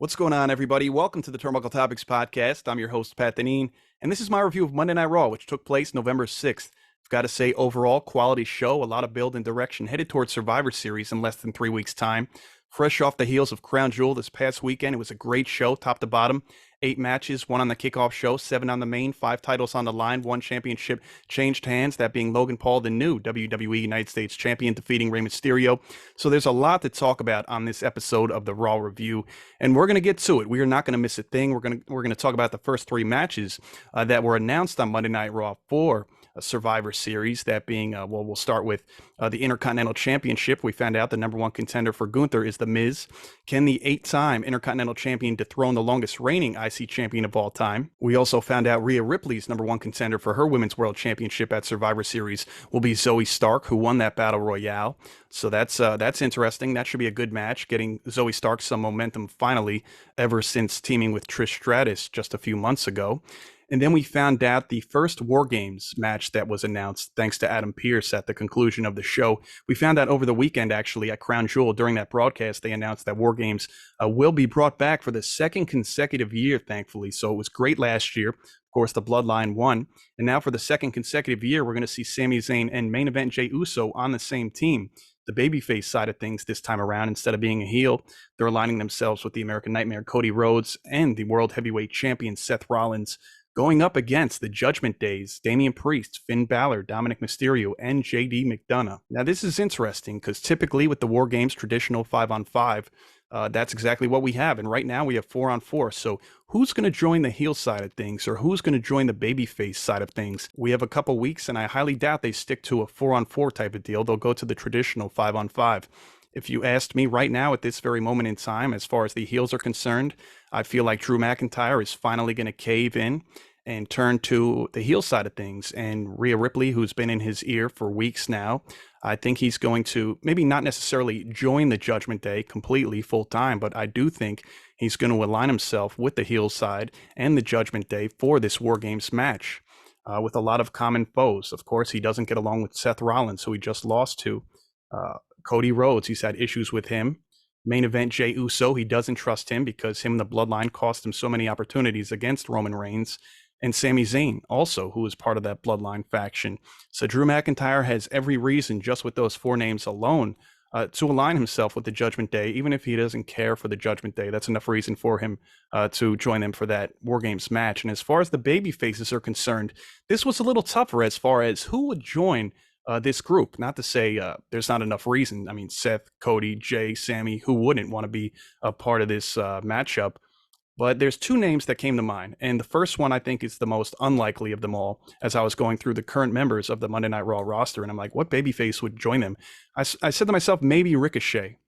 What's going on, everybody? Welcome to the Turnbuckle Topics podcast. I'm your host, Pat Deneen, and this is my review of Monday Night Raw, which took place November 6th. I've got to say, overall, quality show, a lot of build and direction, headed towards Survivor Series in less than 3 weeks' time. Fresh off the heels of Crown Jewel this past weekend, it was a great show, top to bottom. 8 matches, 1 on the kickoff show, 7 on the main, 5 titles on the line, 1 championship changed hands, that being Logan Paul, the new WWE United States Champion, defeating Rey Mysterio. So there's a lot to talk about on this episode of the Raw Review, and we're going to get to it. We are not going to miss a thing. We're going to talk about the first 3 matches that were announced on Monday Night Raw for a Survivor Series, that being, we'll start with the Intercontinental Championship. We found out the number 1 contender for Gunther is The Miz. Can the 8-time Intercontinental Champion dethrone the longest reigning IC champion of all time? We also found out Rhea Ripley's number 1 contender for her Women's World Championship at Survivor Series will be Zoey Stark, who won that Battle Royale. So that's interesting. That should be a good match, getting Zoey Stark some momentum finally, ever since teaming with Trish Stratus just a few months ago. And then we found out the first War Games match that was announced, thanks to Adam Pearce at the conclusion of the show. We found out over the weekend, actually, at Crown Jewel. During that broadcast, they announced that War Games will be brought back for the 2nd consecutive year, thankfully. So it was great last year. Of course, the Bloodline won. And now for the 2nd consecutive year, we're going to see Sami Zayn and main event Jey Uso on the same team. The babyface side of things this time around, instead of being a heel, they're aligning themselves with the American Nightmare Cody Rhodes and the World Heavyweight Champion Seth Rollins, going up against the Judgment Days, Damian Priest, Finn Balor, Dominic Mysterio, and JD McDonough. Now, this is interesting because typically with the War Games traditional 5-on-5, that's exactly what we have. And right now we have 4-on-4. So who's going to join the heel side of things, or who's going to join the babyface side of things? We have a couple weeks, and I highly doubt they stick to a 4-on-4 type of deal. They'll go to the traditional 5-on-5. If you asked me right now at this very moment in time, as far as the heels are concerned, I feel like Drew McIntyre is finally going to cave in and turn to the heel side of things. And Rhea Ripley, who's been in his ear for weeks now, I think he's going to maybe not necessarily join the Judgment Day completely full time, but I do think he's going to align himself with the heel side and the Judgment Day for this War Games match with a lot of common foes. Of course, he doesn't get along with Seth Rollins, who he just lost to. Cody Rhodes, he's had issues with him. Main event Jey Uso, he doesn't trust him because him and the Bloodline cost him so many opportunities against Roman Reigns. And Sami Zayn also, who is part of that Bloodline faction. So Drew McIntyre has every reason, just with those 4 names alone, to align himself with the Judgment Day. Even if he doesn't care for the Judgment Day, that's enough reason for him to join them for that War Games match. And as far as the baby faces are concerned, this was a little tougher as far as who would join this group. Not to say there's not enough reason. I mean, Seth, Cody, Jay, Sami, who wouldn't want to be a part of this matchup? But there's 2 names that came to mind. And the first one, I think, is the most unlikely of them all, as I was going through the current members of the Monday Night Raw roster. And I'm like, what babyface would join them? I said to myself, maybe Ricochet.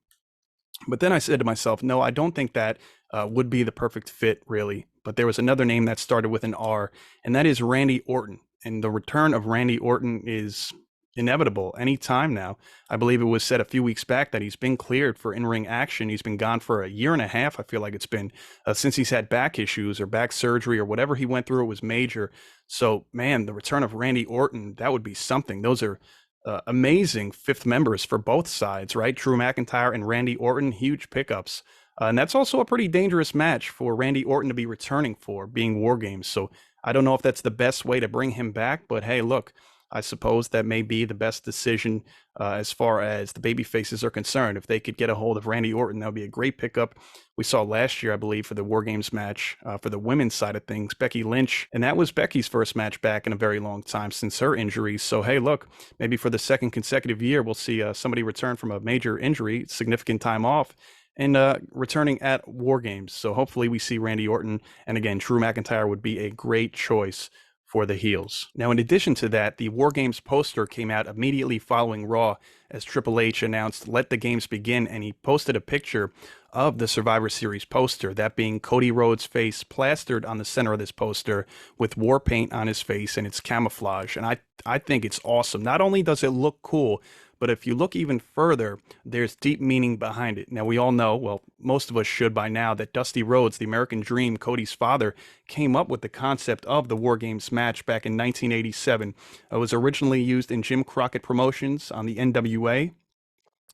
But then I said to myself, no, I don't think that would be the perfect fit, really. But there was another name that started with an R, and that is Randy Orton. And the return of Randy Orton is inevitable any time now. I believe it was said a few weeks back that he's been cleared for in-ring action. He's been gone for a year and a half. I feel like it's been since he's had back issues or back surgery or whatever he went through. It was major. So, man, the return of Randy Orton, that would be something. Those are amazing 5th members for both sides, right? Drew McIntyre and Randy Orton, huge pickups. And that's also a pretty dangerous match for Randy Orton to be returning for, being War Games. So I don't know if that's the best way to bring him back, but hey, look, I suppose that may be the best decision as far as the baby faces are concerned. If they could get a hold of Randy Orton, that would be a great pickup. We saw last year, I believe, for the War Games match for the women's side of things, Becky Lynch. And that was Becky's first match back in a very long time since her injury. So, hey, look, maybe for the 2nd consecutive year, we'll see somebody return from a major injury, significant time off, and returning at War Games. So hopefully we see Randy Orton. And again, Drew McIntyre would be a great choice for the heels. Now, in addition to that, the War Games poster came out immediately following Raw as Triple H announced, "Let the games begin," and he posted a picture of the Survivor Series poster, that being Cody Rhodes' face plastered on the center of this poster with war paint on his face, and it's camouflage. And I think it's awesome. Not only does it look cool, but if you look even further, there's deep meaning behind it. Now, we all know, well, most of us should by now, that Dusty Rhodes, the American Dream, Cody's father, came up with the concept of the War Games match back in 1987. It was originally used in Jim Crockett Promotions on the NWA.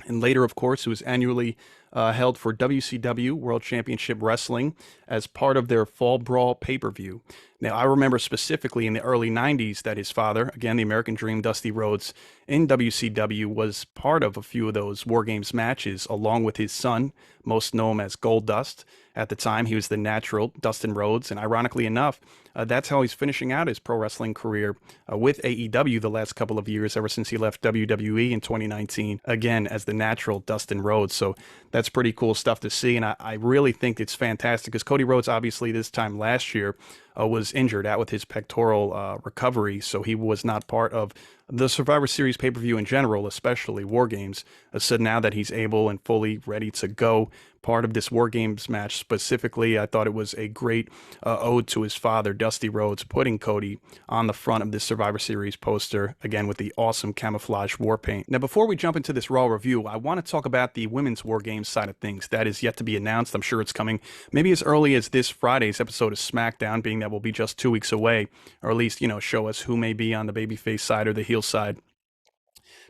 And later, of course, it was annually held for WCW World Championship Wrestling as part of their Fall Brawl pay-per-view. Now, I remember specifically in the early 90s that his father, again, the American Dream, Dusty Rhodes, in WCW was part of a few of those War Games matches, along with his son, most known as Goldust. At the time, he was the natural Dustin Rhodes, and ironically enough, that's how he's finishing out his pro wrestling career with AEW the last couple of years, ever since he left WWE in 2019, again, as the natural Dustin Rhodes. So that's pretty cool stuff to see, and I really think it's fantastic, because Cody Rhodes, obviously, this time last year, was injured out with his pectoral recovery, so he was not part of the Survivor Series pay-per-view in general, especially War Games. So now that he's able and fully ready to go, part of this War Games match specifically, I thought it was a great ode to his father, Dusty Rhodes, putting Cody on the front of this Survivor Series poster, again with the awesome camouflage war paint. Now, before we jump into this Raw review, I want to talk about the Women's War Games side of things. That is yet to be announced. I'm sure it's coming maybe as early as this Friday's episode of SmackDown, being that we'll be just 2 weeks away, or at least, show us who may be on the babyface side or the heel side.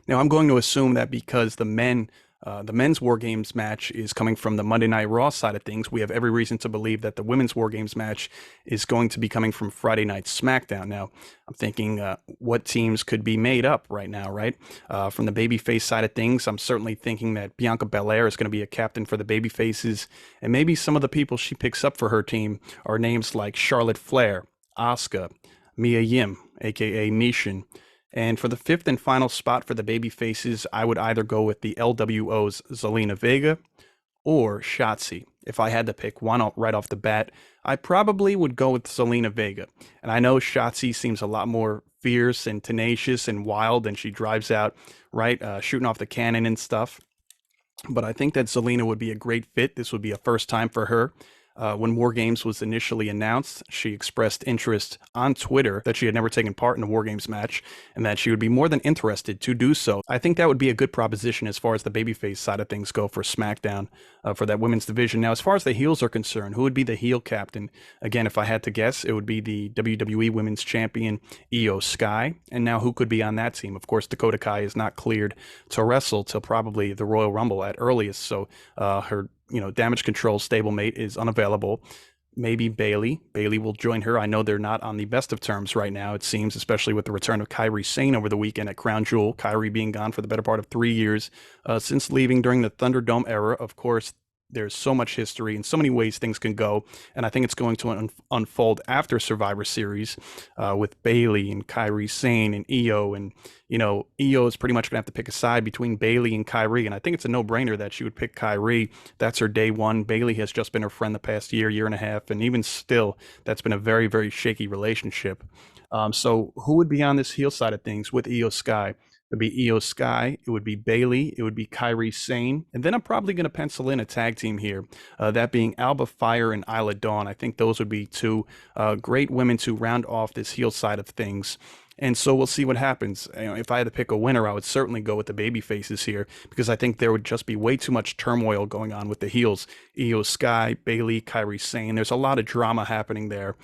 Now, I'm going to assume that because the men's War Games match is coming from the Monday Night Raw side of things, we have every reason to believe that the women's War Games match is going to be coming from Friday Night SmackDown. Now, I'm thinking what teams could be made up right now, right? From the babyface side of things, I'm certainly thinking that Bianca Belair is going to be a captain for the babyfaces, and maybe some of the people she picks up for her team are names like Charlotte Flair, Asuka, Mia Yim, aka Nishon. And for the fifth and final spot for the baby faces, I would either go with the LWO's Zelina Vega or Shotzi. If I had to pick one right off the bat, I probably would go with Zelina Vega. And I know Shotzi seems a lot more fierce and tenacious and wild, and she drives out, right, shooting off the cannon and stuff. But I think that Zelina would be a great fit. This would be a first time for her. When War Games was initially announced, she expressed interest on Twitter that she had never taken part in a War Games match and that she would be more than interested to do so. I think that would be a good proposition as far as the babyface side of things go for SmackDown for that women's division. Now, as far as the heels are concerned, who would be the heel captain? Again, if I had to guess, it would be the WWE Women's Champion, Io Sky. And now who could be on that team? Of course, Dakota Kai is not cleared to wrestle till probably the Royal Rumble at earliest, so her Damage Control stablemate is unavailable. Maybe Bayley. Bayley will join her. I know they're not on the best of terms right now, it seems, especially with the return of Kairi Sane over the weekend at Crown Jewel. Kairi being gone for the better part of 3 years since leaving during the Thunderdome era. Of course, there's so much history and so many ways things can go, and I think it's going to unfold after Survivor Series with Bayley and Kairi Sane and Io, and Io is pretty much gonna have to pick a side between Bayley and Kairi, and I think it's a no-brainer that she would pick Kairi. That's her day one. Bayley has just been her friend the past year and a half, and even still, that's been a very, very shaky relationship. So who would be on this heel side of things with Io Sky? It would be Io Sky, it would be Bayley, it would be Kairi Sane, and then I'm probably going to pencil in a tag team here, that being Alba Fire and Isla Dawn. I think those would be two great women to round off this heel side of things. And so we'll see what happens. If I had to pick a winner, I would certainly go with the baby faces here, because I think there would just be way too much turmoil going on with the heels. Io Sky, Bayley, Kairi Sane. There's a lot of drama happening there.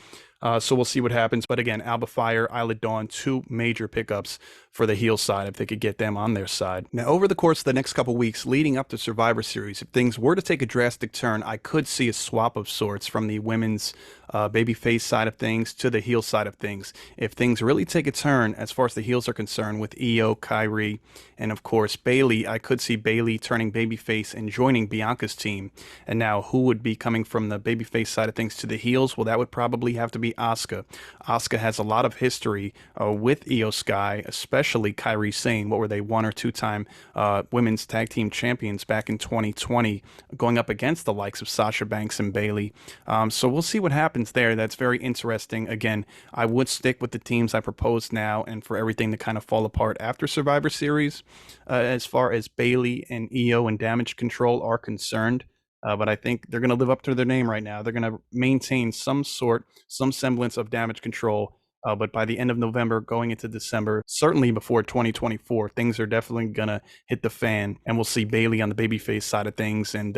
So we'll see what happens. But again, Alba Fire, Isla Dawn, two major pickups for the heel side if they could get them on their side. Now, over the course of the next couple weeks leading up to Survivor Series, if things were to take a drastic turn, I could see a swap of sorts from the women's babyface side of things to the heel side of things. If things really take a turn as far as the heels are concerned with Io, Kairi, and of course Bayley, I could see Bayley turning babyface and joining Bianca's team. And now who would be coming from the babyface side of things to the heels? Well, that would probably have to be Asuka. Asuka has a lot of history with Io Sky, especially Kairi Sane. What were they, 1 or 2 time women's tag team champions back in 2020, going up against the likes of Sasha Banks and Bayley. So we'll see what happens there. That's very interesting. Again, I would stick with the teams I proposed now, and for everything to kind of fall apart after Survivor Series, as far as Bayley and Io and Damage Control are concerned. But I think they're going to live up to their name right now. They're going to maintain some semblance of Damage Control. But by the end of November, going into December, certainly before 2024, things are definitely going to hit the fan. And we'll see Bayley on the babyface side of things. And,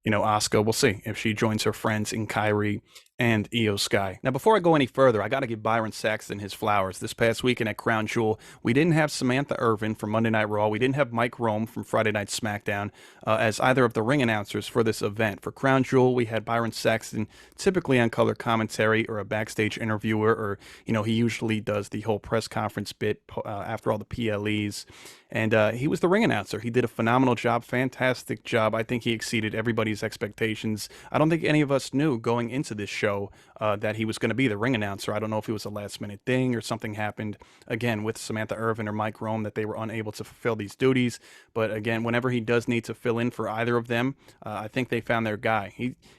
Asuka, we'll see if she joins her friends in Kairi and Io Sky. Now, before I go any further, I got to give Byron Saxton his flowers. This past weekend at Crown Jewel, we didn't have Samantha Irvin from Monday Night Raw. We didn't have Mike Rome from Friday Night SmackDown as either of the ring announcers for this event. For Crown Jewel, we had Byron Saxton, typically on color commentary or a backstage interviewer, or, he usually does the whole press conference bit after all the PLEs. And he was the ring announcer. He did a phenomenal job, fantastic job. I think he exceeded everybody's expectations. I don't think any of us knew going into this show that he was going to be the ring announcer. I don't know if it was a last minute thing or something happened, again, with Samantha Irvin or Mike Rome, that they were unable to fulfill these duties. But again, whenever he does need to fill in for either of them, I think they found their guy.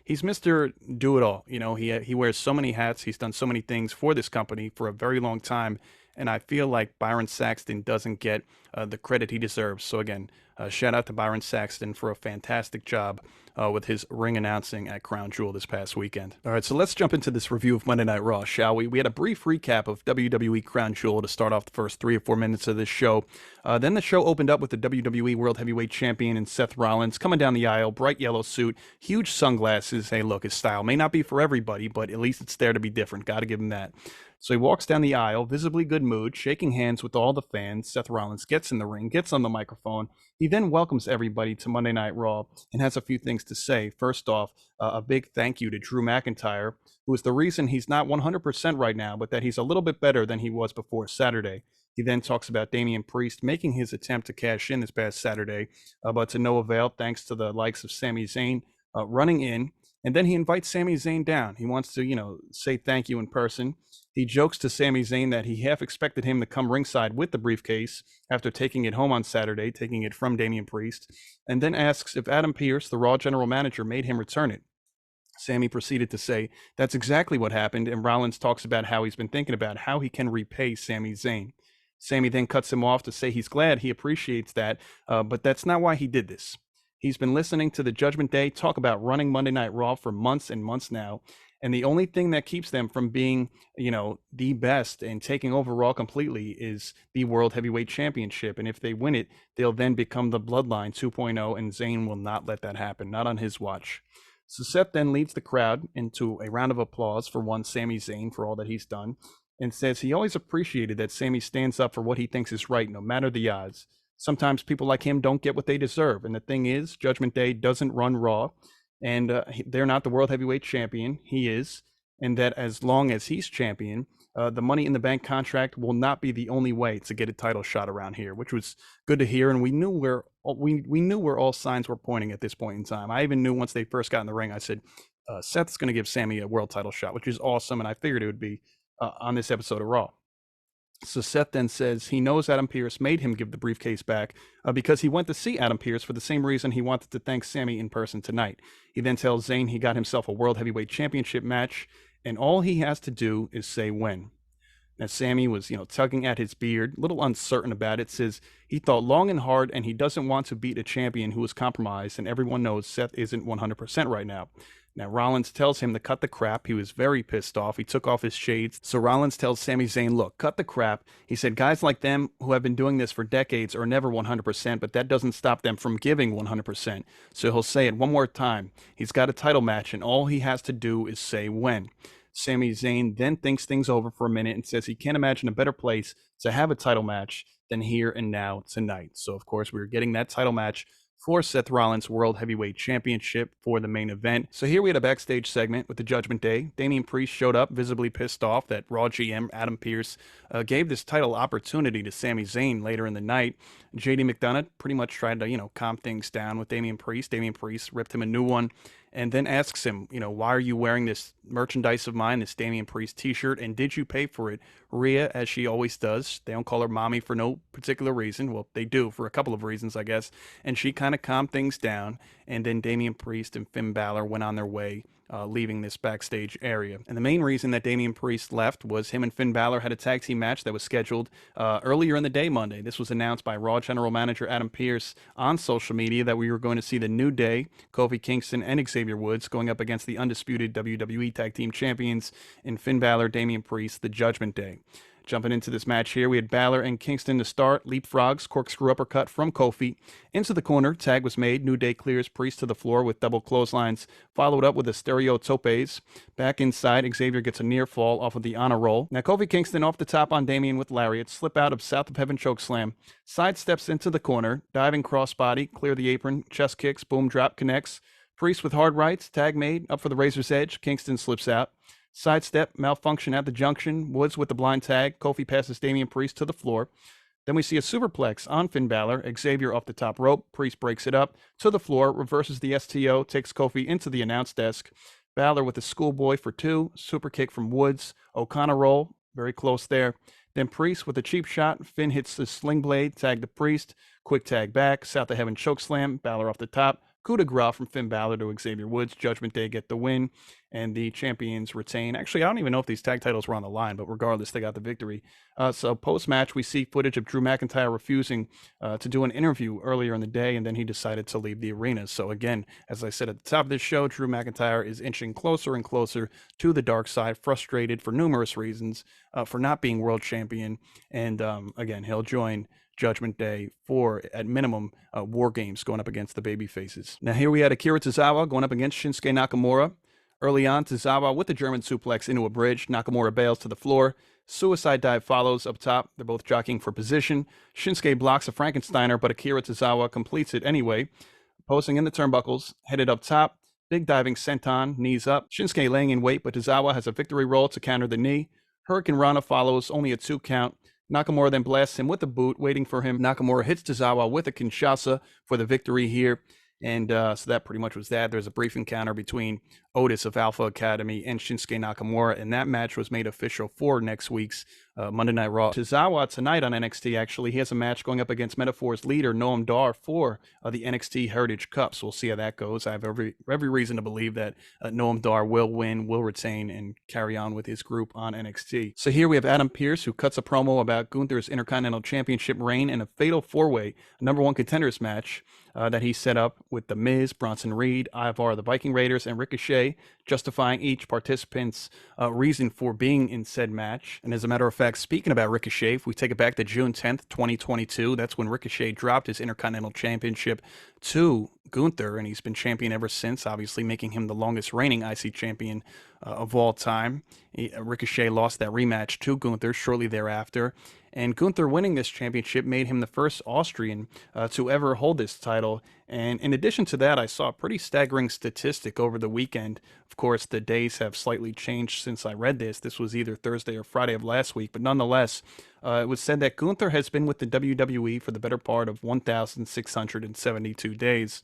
He's Mr. Do-It-All. He wears so many hats. He's done so many things for this company for a very long time. And I feel like Byron Saxton doesn't get the credit he deserves. So again, shout out to Byron Saxton for a fantastic job with his ring announcing at Crown Jewel this past weekend. All right, so let's jump into this review of Monday Night Raw, shall we? We had a brief recap of WWE Crown Jewel to start off the first 3 or 4 minutes of this show. Then the show opened up with the WWE World Heavyweight Champion and Seth Rollins coming down the aisle, bright yellow suit, huge sunglasses. Hey, look, his style may not be for everybody, but at least it's there to be different. Got to give him that. So he walks down the aisle, visibly good mood, shaking hands with all the fans. Seth Rollins gets in the ring, gets on the microphone. He then welcomes everybody to Monday Night Raw and has a few things to say. First off, a big thank you to Drew McIntyre, who is the reason he's not 100% right now, but that he's a little bit better than he was before Saturday. He then talks about Damian Priest making his attempt to cash in this past Saturday, but to no avail thanks to the likes of Sami Zayn running in. And then he invites Sami Zayn down. He wants to, say thank you in person. He jokes to Sami Zayn that he half expected him to come ringside with the briefcase after taking it home on Saturday, taking it from Damian Priest, and then asks if Adam Pearce, the Raw general manager, made him return it. Sami proceeded to say that's exactly what happened, and Rollins talks about how he's been thinking about how he can repay Sami Zayn. Sami then cuts him off to say he's glad, he appreciates that, but that's not why he did this. He's been listening to the Judgment Day talk about running Monday Night Raw for months and months now, and the only thing that keeps them from being, the best and taking over Raw completely is the World Heavyweight Championship. And if they win it, they'll then become the Bloodline 2.0, and Zayn will not let that happen, not on his watch. So Seth then leads the crowd into a round of applause for one Sami Zayn for all that he's done, and says he always appreciated that Sami stands up for what he thinks is right, no matter the odds. Sometimes people like him don't get what they deserve. And the thing is, Judgment Day doesn't run Raw, and they're not the World Heavyweight Champion. He is. And that as long as he's champion, the Money in the Bank contract will not be the only way to get a title shot around here, which was good to hear. And we knew where all signs were pointing at this point in time. I even knew once they first got in the ring, I said, Seth's going to give Sami a world title shot, which is awesome. And I figured it would be on this episode of Raw. So Seth then says he knows Adam Pearce made him give the briefcase back because he went to see Adam Pearce for the same reason he wanted to thank Sami in person tonight. He then tells Zayn he got himself a World Heavyweight Championship match, and all he has to do is say when. Now, Sami was, tugging at his beard, a little uncertain about it, says he thought long and hard and he doesn't want to beat a champion who is compromised, and everyone knows Seth isn't 100% right now. Now, Rollins tells him to cut the crap. He was very pissed off. He took off his shades. So Rollins tells Sami Zayn, look, cut the crap. He said, guys like them who have been doing this for decades are never 100%, but that doesn't stop them from giving 100%. So he'll say it one more time. He's got a title match, and all he has to do is say when. Sami Zayn then thinks things over for a minute and says he can't imagine a better place to have a title match than here and now tonight. So, of course, we're getting that title match for Seth Rollins' World Heavyweight Championship for the main event. So here we had a backstage segment with the Judgment Day. Damian Priest showed up, visibly pissed off that Raw GM Adam Pearce gave this title opportunity to Sami Zayn later in the night. JD McDonough pretty much tried to, calm things down with Damian Priest. Damian Priest ripped him a new one and then asks him, why are you wearing this merchandise of mine, this Damian Priest t-shirt, and did you pay for it? Rhea, as she always does, they don't call her mommy for no particular reason. Well, they do for a couple of reasons, I guess. And she kind of calmed things down, and then Damian Priest and Finn Balor went on their way, leaving this backstage area. And the main reason that Damian Priest left was him and Finn Balor had a tag team match that was scheduled earlier in the day Monday. This was announced by Raw General Manager Adam Pearce on social media that we were going to see the New Day, Kofi Kingston, and Xavier Woods going up against the undisputed WWE Tag Team Champions in Finn Balor, Damian Priest, the Judgment Day. Jumping into this match here, we had Balor and Kingston to start. Leapfrogs, corkscrew uppercut from Kofi. Into the corner, tag was made. New Day clears Priest to the floor with double clotheslines, followed up with a stereo topes. Back inside, Xavier gets a near fall off of the honor roll. Now Kofi Kingston off the top on Damian with lariat, slip out of South of Heaven chokeslam, sidesteps into the corner, diving crossbody, clear the apron, chest kicks, boom drop connects. Priest with hard rights, tag made, up for the Razor's Edge. Kingston slips out. Sidestep, malfunction at the junction. Woods with the blind tag. Kofi passes Damian Priest to the floor. Then we see a superplex on Finn Balor. Xavier off the top rope. Priest breaks it up to the floor, reverses the STO, takes Kofi into the announce desk. Balor with a schoolboy for 2. Super kick from Woods. O'Connor roll, very close there. Then Priest with a cheap shot. Finn hits the sling blade, tag to Priest. Quick tag back. South of Heaven chokeslam. Balor off the top. Coup de grace from Finn Balor to Xavier Woods. Judgment Day get the win, and the champions retain. Actually, I don't even know if these tag titles were on the line, but regardless, they got the victory. So post-match, we see footage of Drew McIntyre refusing to do an interview earlier in the day, and then he decided to leave the arena. So again, as I said at the top of this show, Drew McIntyre is inching closer and closer to the dark side, frustrated for numerous reasons for not being world champion. And again, he'll join Judgment Day for, at minimum, War Games going up against the baby faces. Now here we had Akira Tozawa going up against Shinsuke Nakamura. Early on, Tozawa with the German suplex into a bridge. Nakamura bails to the floor. Suicide dive follows up top. They're both jockeying for position. Shinsuke blocks a Frankensteiner, but Akira Tozawa completes it anyway. Posing in the turnbuckles, headed up top. Big diving senton, knees up. Shinsuke laying in wait, but Tozawa has a victory roll to counter the knee. Hurricane Rana follows, only a 2 count. Nakamura then blasts him with a boot, waiting for him. Nakamura hits Tozawa with a Kinshasa for the victory here. And so that pretty much was that. There's a brief encounter between Otis of Alpha Academy and Shinsuke Nakamura, and that match was made official for next week's Monday Night Raw. Tozawa tonight on NXT, actually, he has a match going up against Metaphor's leader, Noam Dar, for the NXT Heritage Cup. So we'll see how that goes. I have every reason to believe that Noam Dar will win, will retain, and carry on with his group on NXT. So here we have Adam Pearce, who cuts a promo about Gunther's Intercontinental Championship reign in a fatal 4-way #1 contenders match that he set up with The Miz, Bronson Reed, Ivar, the Viking Raiders, and Ricochet, justifying each participant's reason for being in said match. And as a matter of fact, speaking about Ricochet, if we take it back to June 10th, 2022, that's when Ricochet dropped his Intercontinental Championship to Gunther, and he's been champion ever since, obviously making him the longest reigning IC champion of all time. Ricochet lost that rematch to Gunther shortly thereafter, and Gunther winning this championship made him the first Austrian to ever hold this title. And in addition to that, I saw a pretty staggering statistic over the weekend. Of course, the days have slightly changed since I read this. This was either Thursday or Friday of last week, but nonetheless, it was said that Gunther has been with the WWE for the better part of 1,672 days.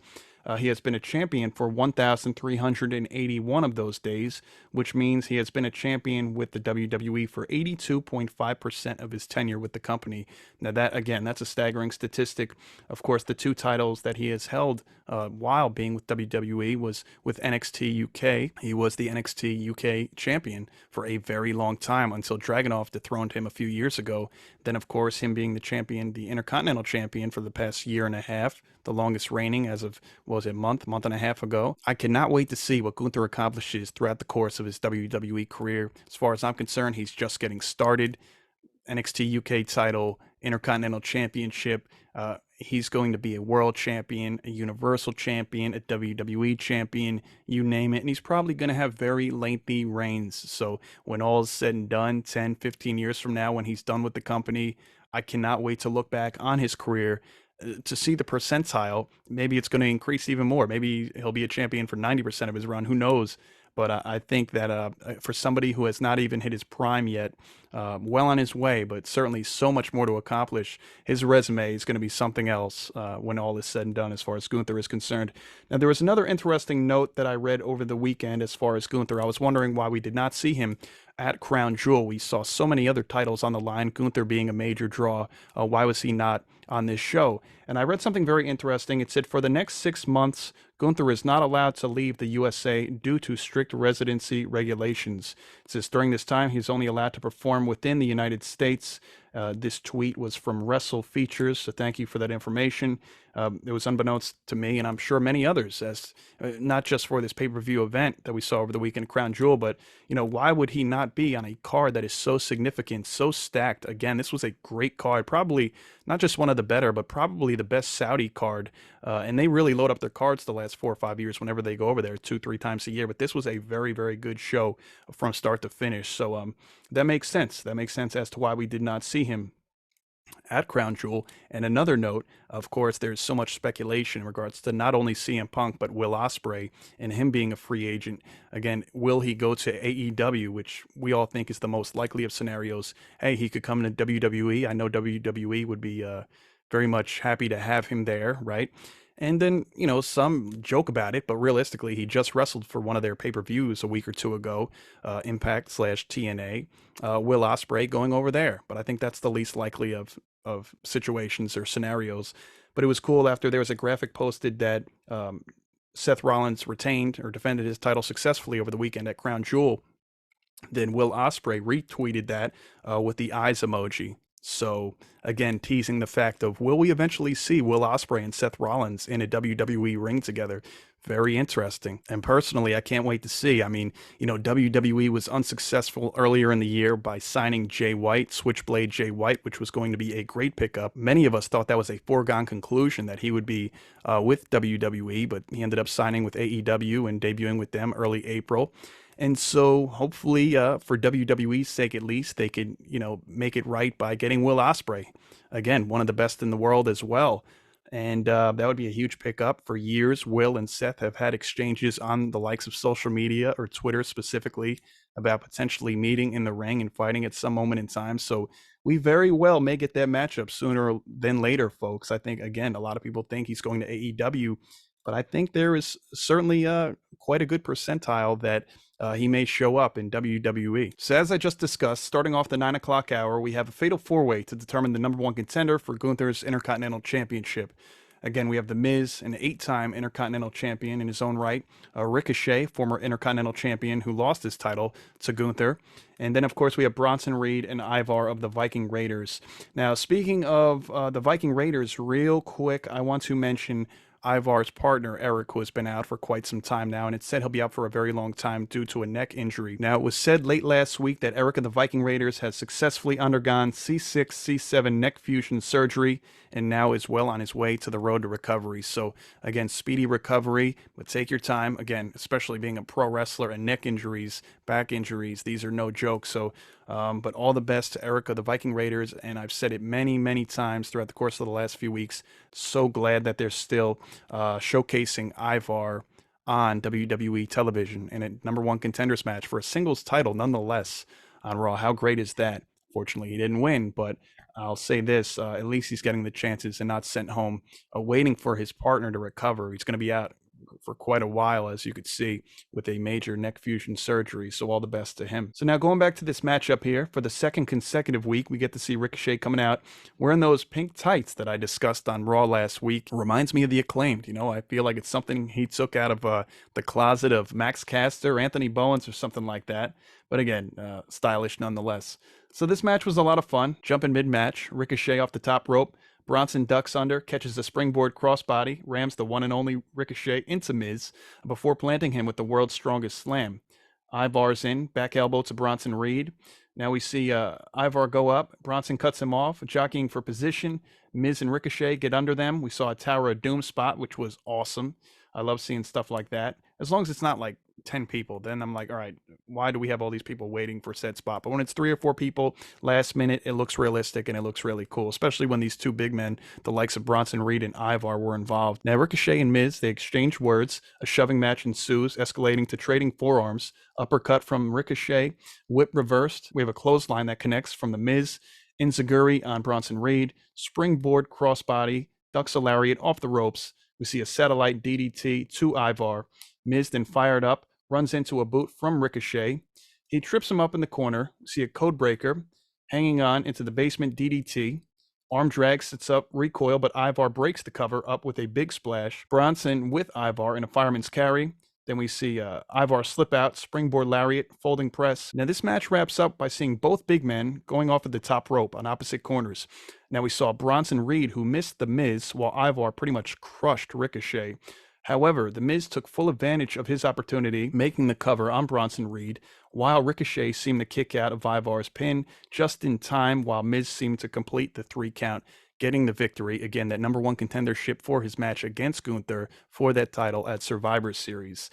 He has been a champion for 1,381 of those days, which means he has been a champion with the WWE for 82.5% of his tenure with the company. Now that, again, that's a staggering statistic. Of course, the 2 titles that he has held while being with WWE was with NXT UK. He was the NXT UK champion for a very long time until Dragunov dethroned him a few years ago. Then, of course, him being the champion, the Intercontinental champion for the past year and a half, the longest reigning as of, was it, month and a half ago. I cannot wait to see what Gunther accomplishes throughout the course of his WWE career. As far as I'm concerned, he's just getting started. NXT UK title, Intercontinental Championship. He's going to be a world champion, a universal champion, a WWE champion, you name it. And he's probably going to have very lengthy reigns. So when all is said and done, 10, 15 years from now, when he's done with the company, I cannot wait to look back on his career to see the percentile. Maybe it's going to increase even more. Maybe he'll be a champion for 90% of his run. Who knows? But I think that for somebody who has not even hit his prime yet, well on his way, but certainly so much more to accomplish, his resume is going to be something else when all is said and done as far as Gunther is concerned. Now, there was another interesting note that I read over the weekend as far as Gunther. I was wondering why we did not see him at Crown Jewel. We saw so many other titles on the line, Gunther being a major draw. Why was he not on this show? And I read something very interesting. It said for the next 6 months, Gunther is not allowed to leave the USA due to strict residency regulations. It says during this time, he's only allowed to perform within the United States. This tweet was from Wrestle Features, so thank you for that information. It was unbeknownst to me, and I'm sure many others, as not just for this pay-per-view event that we saw over the weekend, Crown Jewel, but why would he not be on a card that is so significant, so stacked? Again, this was a great card, probably not just one of the better, but probably the best Saudi card. And they really load up their cards the last 4 or 5 years whenever they go over there 2-3 times a year. But this was a very, very good show from start to finish. So that makes sense. That makes sense as to why we did not see him at Crown Jewel. And another note, of course, there's so much speculation in regards to not only CM Punk, but Will Ospreay and him being a free agent. Again, will he go to AEW, which we all think is the most likely of scenarios? Hey, he could come to WWE. I know WWE would be very much happy to have him there, right? And then, some joke about it, but realistically, he just wrestled for one of their pay-per-views a week or two ago, Impact/TNA. Will Ospreay going over there, but I think that's the least likely of situations or scenarios. But it was cool after there was a graphic posted that Seth Rollins retained or defended his title successfully over the weekend at Crown Jewel. Then Will Ospreay retweeted that with the eyes emoji. So again, teasing the fact of, will we eventually see Will Ospreay and Seth Rollins in a WWE ring together? Very interesting. And personally, I can't wait to see. I mean, WWE was unsuccessful earlier in the year by signing Jay White, Switchblade Jay White, which was going to be a great pickup. Many of us thought that was a foregone conclusion that he would be with WWE, but he ended up signing with AEW and debuting with them early April. And so hopefully for WWE's sake, at least, they could, make it right by getting Will Ospreay. Again, one of the best in the world as well. And that would be a huge pickup. For years, Will and Seth have had exchanges on the likes of social media or Twitter specifically about potentially meeting in the ring and fighting at some moment in time. So we very well may get that matchup sooner than later, folks. I think, again, a lot of people think he's going to AEW, but I think there is certainly quite a good percentile that he may show up in WWE. So as I just discussed, starting off the 9 o'clock hour, we have a fatal four-way to determine the number one contender for Gunther's Intercontinental Championship. Again, we have The Miz, an 8-time Intercontinental Champion in his own right, Ricochet, former Intercontinental Champion who lost his title to Gunther, and then, of course, we have Bronson Reed and Ivar of the Viking Raiders. Now, speaking of the Viking Raiders, real quick, I want to mention Ivar's partner, Eric, who has been out for quite some time now, and it's said he'll be out for a very long time due to a neck injury. Now, it was said late last week that Eric of the Viking Raiders has successfully undergone C6, C7 neck fusion surgery and now is well on his way to the road to recovery. So, again, speedy recovery, but take your time. Again, especially being a pro wrestler, and neck injuries, back injuries, these are no joke. So, but all the best to Eric of the Viking Raiders, and I've said it many, many times throughout the course of the last few weeks. So glad that they're still showcasing Ivar on WWE television in a number one contenders match for a singles title, nonetheless, on Raw. How great is that? Fortunately, he didn't win, but I'll say this, at least he's getting the chances and not sent home waiting for his partner to recover. He's going to be out for quite a while, as you could see, with a major neck fusion surgery. So all the best to him. So now going back to this matchup here, for the second consecutive week, we get to see Ricochet coming out wearing those pink tights that I discussed on Raw last week. Reminds me of the Acclaimed. I feel like it's something he took out of the closet of Max Caster, Anthony Bowens, or something like that. But again, stylish nonetheless. So this match was a lot of fun. Jumping mid-match, Ricochet off the top rope. Bronson ducks under, catches the springboard crossbody, rams the one and only Ricochet into Miz before planting him with the world's strongest slam. Ivar's in, back elbow to Bronson Reed. Now we see Ivar go up. Bronson cuts him off, jockeying for position. Miz and Ricochet get under them. We saw a Tower of Doom spot, which was awesome. I love seeing stuff like that. As long as it's not like 10 people, then I'm like, all right, why do we have all these people waiting for said spot? But when it's 3 or 4 people last minute, it looks realistic and it looks really cool, especially when these two big men, the likes of Bronson Reed and Ivar, were involved. Now, Ricochet and Miz, they exchange words. A shoving match ensues, escalating to trading forearms. Uppercut from Ricochet, whip reversed. We have a clothesline that connects from the Miz. Enziguri on Bronson Reed. Springboard crossbody, ducks a lariat off the ropes. We see a satellite DDT to Ivar. Miz then fired up, runs into a boot from Ricochet. He trips him up in the corner. We see a code breaker hanging on into the basement DDT. Arm drag sits up, recoil, but Ivar breaks the cover up with a big splash. Bronson with Ivar in a fireman's carry. Then we see Ivar slip out, springboard lariat, folding press. Now this match wraps up by seeing both big men going off at the top rope on opposite corners. Now we saw Bronson Reed, who missed The Miz, while Ivar pretty much crushed Ricochet. However, The Miz took full advantage of his opportunity, making the cover on Bronson Reed, while Ricochet seemed to kick out of Ivar's pin just in time, while Miz seemed to complete the 3 count, getting the victory. Again, that #1 contendership for his match against Gunther for that title at Survivor Series.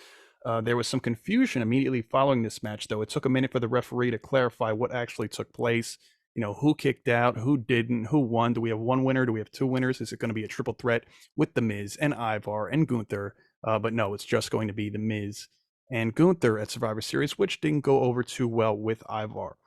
There was some confusion immediately following this match, though. It took a minute for the referee to clarify what actually took place. Who kicked out, who didn't, who won. Do we have 1 winner? Do we have 2 winners? Is it going to be a triple threat with The Miz and Ivar and Gunther? But no, it's just going to be The Miz and Gunther at Survivor Series, which didn't go over too well with Ivar.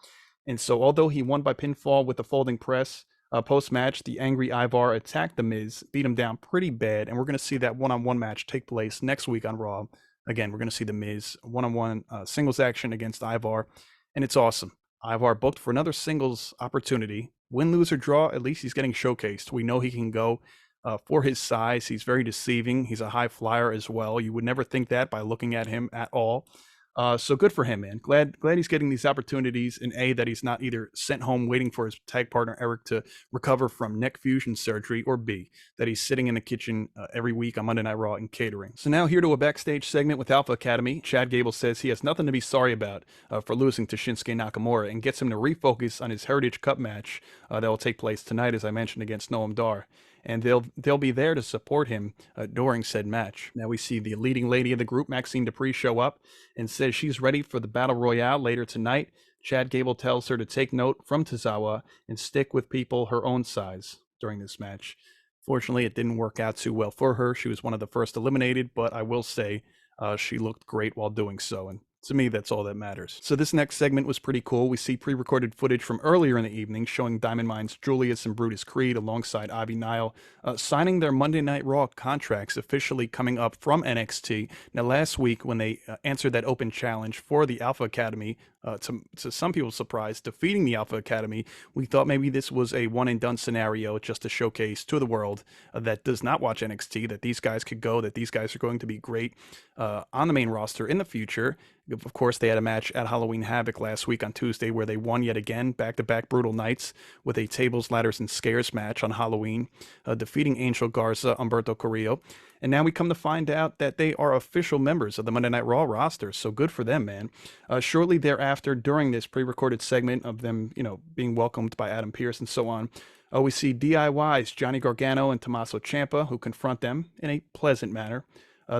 And so although he won by pinfall with the folding press, post-match, the angry Ivar attacked The Miz, beat him down pretty bad, and we're going to see that one-on-one match take place next week on Raw. Again, we're going to see The Miz one-on-one singles action against Ivar, and it's awesome. Ivar booked for another singles opportunity. Win, lose, or draw, at least he's getting showcased. We know he can go. For his size, he's very deceiving. He's a high flyer as well. You would never think that by looking at him at all. So good for him, man. Glad he's getting these opportunities, and that he's not either sent home waiting for his tag partner Eric to recover from neck fusion surgery, or B, that he's sitting in the kitchen every week on Monday Night Raw and catering. So now here to a backstage segment with Alpha Academy. Chad Gable says he has nothing to be sorry about for losing to Shinsuke Nakamura, and gets him to refocus on his Heritage Cup match that will take place tonight, as I mentioned, against Noam Dar. And they'll be there to support him during said match. Now we see the leading lady of the group, Maxine Dupree, show up and says she's ready for the Battle Royale later tonight. Chad Gable tells her to take note from Tozawa and stick with people her own size during this match. Fortunately, it didn't work out too well for her. She was one of the first eliminated, but I will say she looked great while doing so. And to me, that's all that matters. So this next segment was pretty cool. We see pre-recorded footage from earlier in the evening showing Diamond Mine's Julius and Brutus Creed alongside Ivy Nile signing their Monday Night Raw contracts, officially coming up from NXT. Now, last week when they answered that open challenge for the Alpha Academy, to some people's surprise, defeating the Alpha Academy, we thought maybe this was a one-and-done scenario just to showcase to the world that does not watch NXT that these guys could go, that these guys are going to be great on the main roster in the future. Of course, they had a match at Halloween Havoc last week on Tuesday where they won yet again, back-to-back brutal nights with a tables, ladders, and scares match on Halloween, defeating Angel Garza, Humberto Carrillo. And now we come to find out that they are official members of the Monday Night Raw roster, so good for them, man. Shortly thereafter, during this pre-recorded segment of them, being welcomed by Adam Pearce and so on, we see DIY's Johnny Gargano and Tommaso Ciampa, who confront them in a pleasant manner.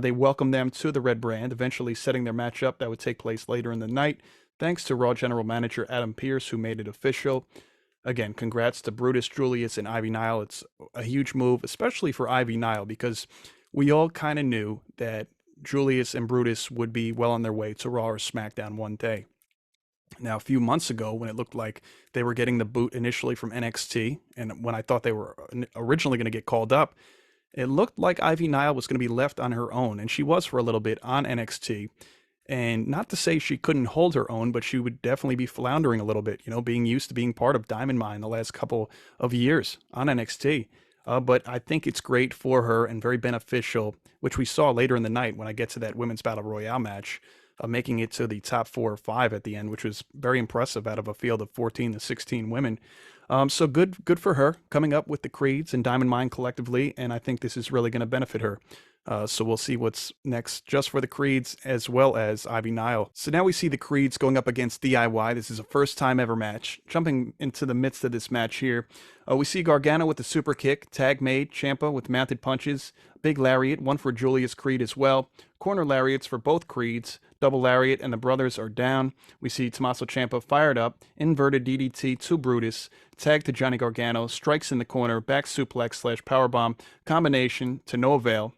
They welcome them to the Red Brand, eventually setting their matchup that would take place later in the night, thanks to Raw General Manager Adam Pearce, who made it official. Again, congrats to Brutus, Julius, and Ivy Nile. It's a huge move, especially for Ivy Nile, because we all kind of knew that Julius and Brutus would be well on their way to Raw or SmackDown one day. Now, a few months ago, when it looked like they were getting the boot initially from NXT, and when I thought they were originally going to get called up, it looked like Ivy Nile was going to be left on her own, and she was for a little bit on NXT. And not to say she couldn't hold her own, but she would definitely be floundering a little bit, being used to being part of Diamond Mine the last couple of years on NXT. But I think it's great for her and very beneficial, which we saw later in the night when I get to that Women's Battle Royale match, making it to the top 4 or 5 at the end, which was very impressive out of a field of 14 to 16 women. So good for her coming up with the Creeds and Diamond Mine collectively, and I think this is really going to benefit her. So we'll see what's next just for the Creeds as well as Ivy Nile. So now we see the Creeds going up against DIY. This is a first time ever match. Jumping into the midst of this match here, we see Gargano with the super kick, tag made, Ciampa with mounted punches, big lariat, one for Julius Creed as well, corner lariats for both Creeds, double lariat, and the brothers are down. We see Tommaso Ciampa fired up, inverted DDT to Brutus, tag to Johnny Gargano, strikes in the corner, back suplex / powerbomb combination to no avail.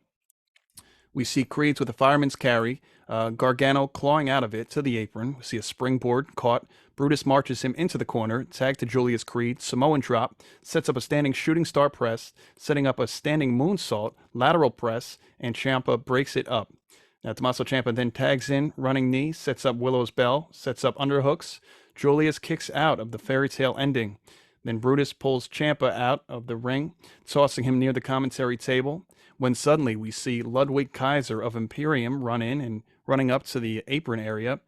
We see Creeds with a fireman's carry, Gargano clawing out of it to the apron. We see a springboard caught. Brutus marches him into the corner, tag to Julius Creed, Samoan drop, sets up a standing shooting star press, setting up a standing moonsault, lateral press, and Ciampa breaks it up. Now Tommaso Ciampa then tags in, running knee, sets up Willow's Bell, sets up underhooks. Julius kicks out of the fairy tale ending. Then Brutus pulls Ciampa out of the ring, tossing him near the commentary table. when suddenly we see Ludwig Kaiser of Imperium run in and running up to the apron area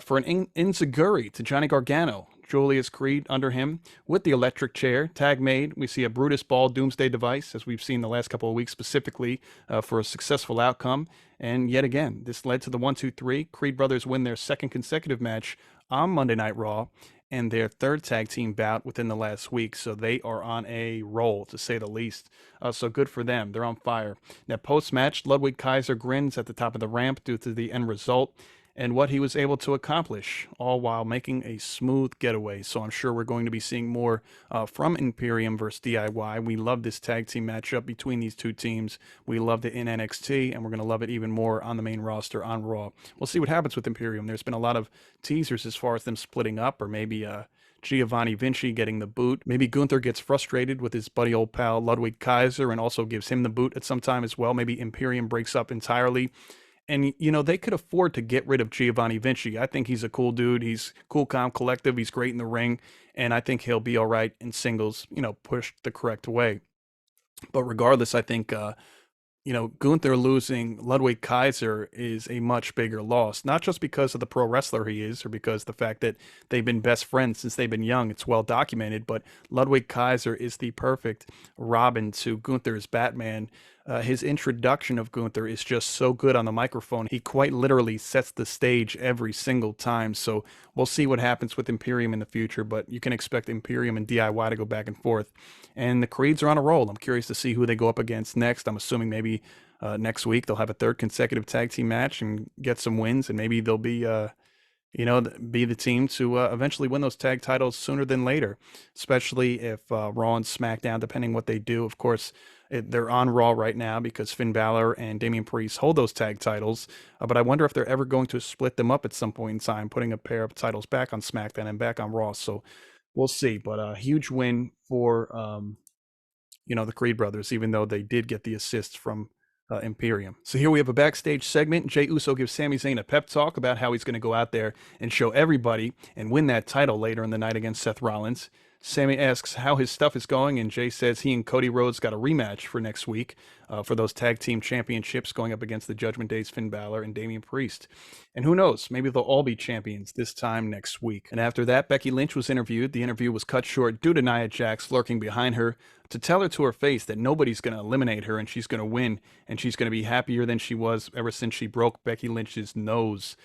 for an Inzaguri to Johnny Gargano. Julius Creed under him with the electric chair. Tag made. We see a Brutus Ball Doomsday device, as we've seen the last couple of weeks, specifically for a successful outcome. And yet again, this led to the 1-2-3. Creed brothers win their second consecutive match on Monday Night Raw and their third tag team bout within the last week. So they are on a roll, to say the least. So good for them. They're on fire. Now, post-match, Ludwig Kaiser grins at the top of the ramp due to the end result and what he was able to accomplish, all while making a smooth getaway. So I'm sure we're going to be seeing more from Imperium versus DIY. We love this tag team matchup between these two teams. We loved it in NXT, and we're going to love it even more on the main roster on Raw. We'll see what happens with Imperium. There's been a lot of teasers as far as them splitting up, or maybe Giovanni Vinci getting the boot. Maybe Gunther gets frustrated with his buddy old pal Ludwig Kaiser and also gives him the boot at some time as well. Maybe Imperium breaks up entirely. And, you know, they could afford to get rid of Giovanni Vinci. I think he's a cool dude. He's cool, calm, collective. He's great in the ring. And I think he'll be all right in singles, you know, pushed the correct way. But regardless, I think, Gunther losing Ludwig Kaiser is a much bigger loss, not just because of the pro wrestler he is or because the fact that they've been best friends since they've been young. It's well documented, but Ludwig Kaiser is the perfect Robin to Gunther's Batman. His introduction of Gunther is just so good on the microphone. He quite literally sets the stage every single time. So we'll see what happens with Imperium in the future, but you can expect Imperium and DIY to go back and forth. And the Creeds are on a roll. I'm curious to see who they go up against next. I'm assuming maybe next week they'll have a third consecutive tag team match and get some wins, and maybe they'll be be the team to eventually win those tag titles sooner than later, especially if Raw and SmackDown, depending what they do. Of course, they're on Raw right now because Finn Balor and Damian Priest hold those tag titles, but I wonder if they're ever going to split them up at some point in time, putting a pair of titles back on SmackDown and back on Raw. So we'll see, but a huge win for the Creed brothers, even though they did get the assist from Imperium. So here we have a backstage segment. Jey Uso gives Sami Zayn a pep talk about how he's going to go out there and show everybody and win that title later in the night against Seth Rollins. Sami asks how his stuff is going, and Jey says he and Cody Rhodes got a rematch for next week for those tag team championships going up against the Judgment Day's Finn Balor and Damian Priest. And who knows, maybe they'll all be champions this time next week. And after that, Becky Lynch was interviewed. The interview was cut short due to Nia Jax lurking behind her to tell her to her face that nobody's going to eliminate her and she's going to win, and she's going to be happier than she was ever since she broke Becky Lynch's nose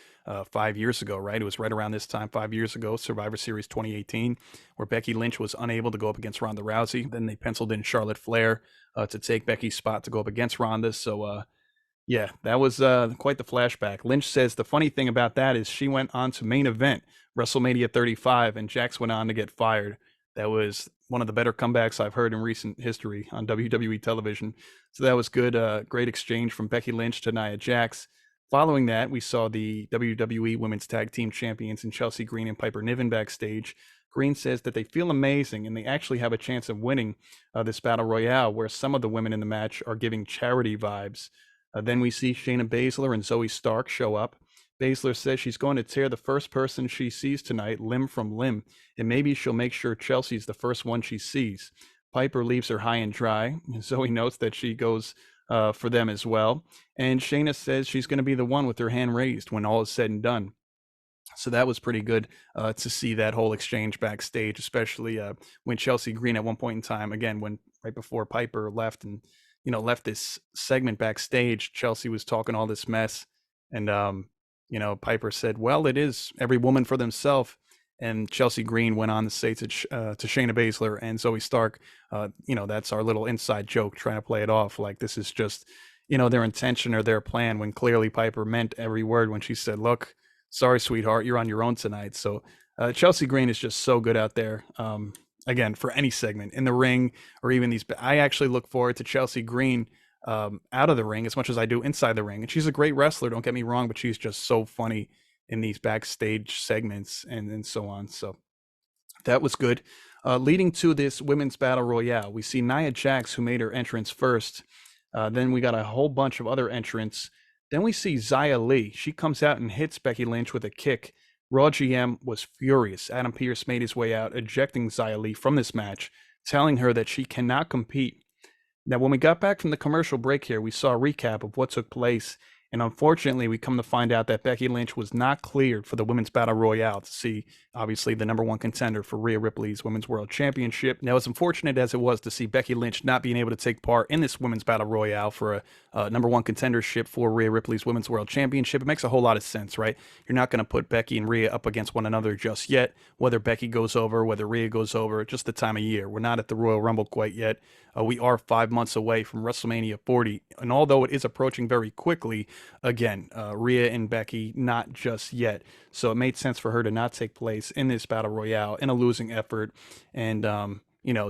5 years ago, right? It was right around this time, 5 years ago, Survivor Series 2018, where Becky Lynch was unable to go up against Ronda Rousey. Then they penciled in Charlotte Flair to take Becky's spot to go up against Ronda. So, yeah, that was quite the flashback. Lynch says the funny thing about that is she went on to main event WrestleMania 35, and Jax went on to get fired. That was one of the better comebacks I've heard in recent history on WWE television. So that was good. Great exchange from Becky Lynch to Nia Jax. Following that, we saw the WWE Women's Tag Team Champions in Chelsea Green and Piper Niven backstage. Green says that they feel amazing and they actually have a chance of winning this Battle Royale, where some of the women in the match are giving charity vibes. Then we see Shayna Baszler and Zoey Stark show up. Baszler says she's going to tear the first person she sees tonight limb from limb, and maybe she'll make sure Chelsea's the first one she sees. Piper leaves her high and dry. Zoey notes that she goes for them as well. And Shayna says she's going to be the one with her hand raised when all is said and done. So that was pretty good to see that whole exchange backstage, especially when Chelsea Green at one point in time, again, when right before Piper left and, left this segment backstage, Chelsea was talking all this mess. And, Piper said, well, it is every woman for themselves. And Chelsea Green went on to say to Shayna Baszler and Zoey Stark, that's our little inside joke, trying to play it off like this is just, their intention or their plan, when clearly Piper meant every word when she said, look, sorry, sweetheart, you're on your own tonight. So Chelsea Green is just so good out there. Again, for any segment in the ring or even these, I actually look forward to Chelsea Green out of the ring as much as I do inside the ring. And she's a great wrestler, don't get me wrong, but she's just so funny in these backstage segments and so on. So that was good. Leading to this women's battle royale, we see Nia Jax, who made her entrance first. Then we got a whole bunch of other entrants. Then we see Xia Li. She comes out and hits Becky Lynch with a kick. Raw GM was furious. Adam Pearce made his way out, ejecting Xia Li from this match, telling her that she cannot compete. Now, when we got back from the commercial break here, we saw a recap of what took place. And unfortunately, we come to find out that Becky Lynch was not cleared for the Women's Battle Royale to see, obviously, the number one contender for Rhea Ripley's Women's World Championship. Now, as unfortunate as it was to see Becky Lynch not being able to take part in this Women's Battle Royale for a number one contendership for Rhea Ripley's Women's World Championship, it makes a whole lot of sense, right? You're not going to put Becky and Rhea up against one another just yet. Whether Becky goes over, whether Rhea goes over, just the time of year. We're not at the Royal Rumble quite yet. We are 5 months away from WrestleMania 40. And although it is approaching very quickly, again, Rhea and Becky, not just yet. So it made sense for her to not take place in this Battle Royale in a losing effort and,